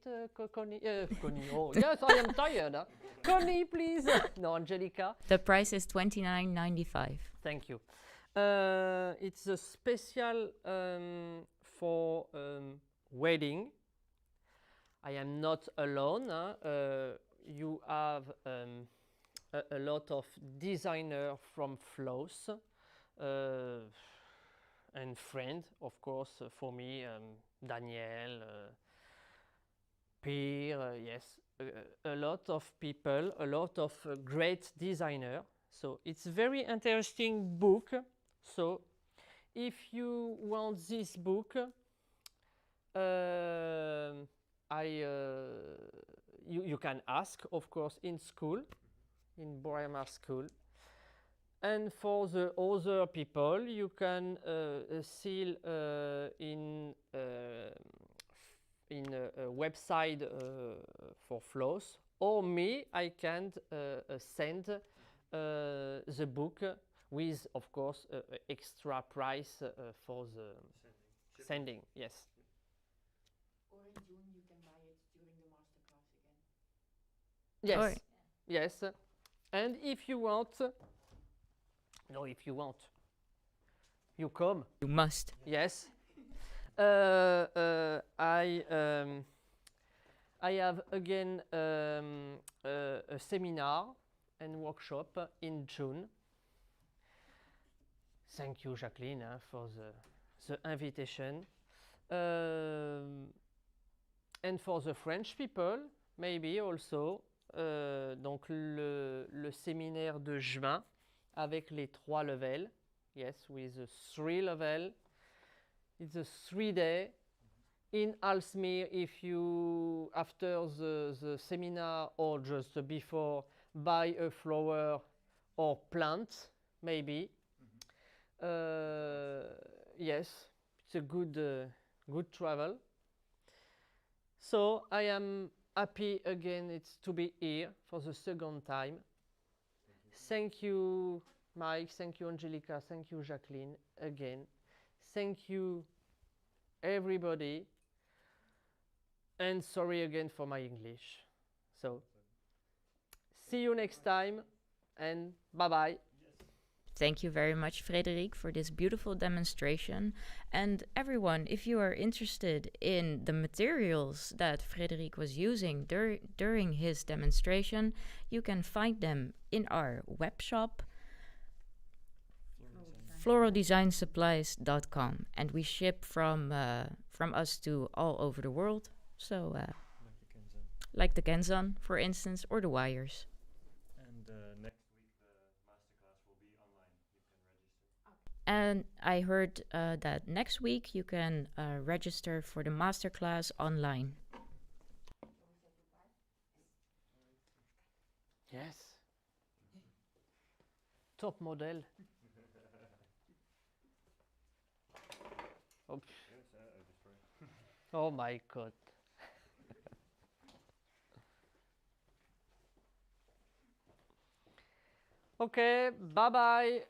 Connie. Connie. Oh, yes, I am tired. Huh? Connie, please. No, Angelica. The price is $29.95. Thank you. It's a special for wedding. I am not alone. You have a lot of designers from Floss and friend, of course, for me, Daniel, Pierre, yes, a lot of people, a lot of great designers. So it's very interesting book. So if you want this book, you can ask, of course, in school, in Boerma school. And for the other people, you can see in a website for Floss, or me, I can send the book with, of course, extra price for the sending. Yes. Or in June you can buy it during the masterclass again. Yes. Or- Yes. And if you want, no, if you want, you come. You must. Yes. I have again a seminar and workshop in June. Thank you, Jacqueline, for the invitation. And for the French people, maybe also, donc le séminaire de juin avec les 3 levels. Yes, with the 3 levels. It's a 3-day in Alsmere, if you, after the seminar or just before, buy a flower or plant, maybe. Yes, it's a good travel. So I am happy again it's to be here for the second time. Thank you, Mike. Thank you, Angelica. Thank you, Jacqueline, again. Thank you, everybody. And sorry again for my English. So, see you next time and bye-bye. Thank you very much, Frédéric, for this beautiful demonstration. And everyone, if you are interested in the materials that Frédéric was using during his demonstration, you can find them in our web shop, floraldesignsupplies.com. And we ship from us to all over the world. So, like the Kenzan, for instance, or the wires. And next week the masterclass will be online. You can register. And I heard that next week you can register for the masterclass online. Yes. Top model. Oh, Yes, Dupré. oh my God. Okay, bye-bye.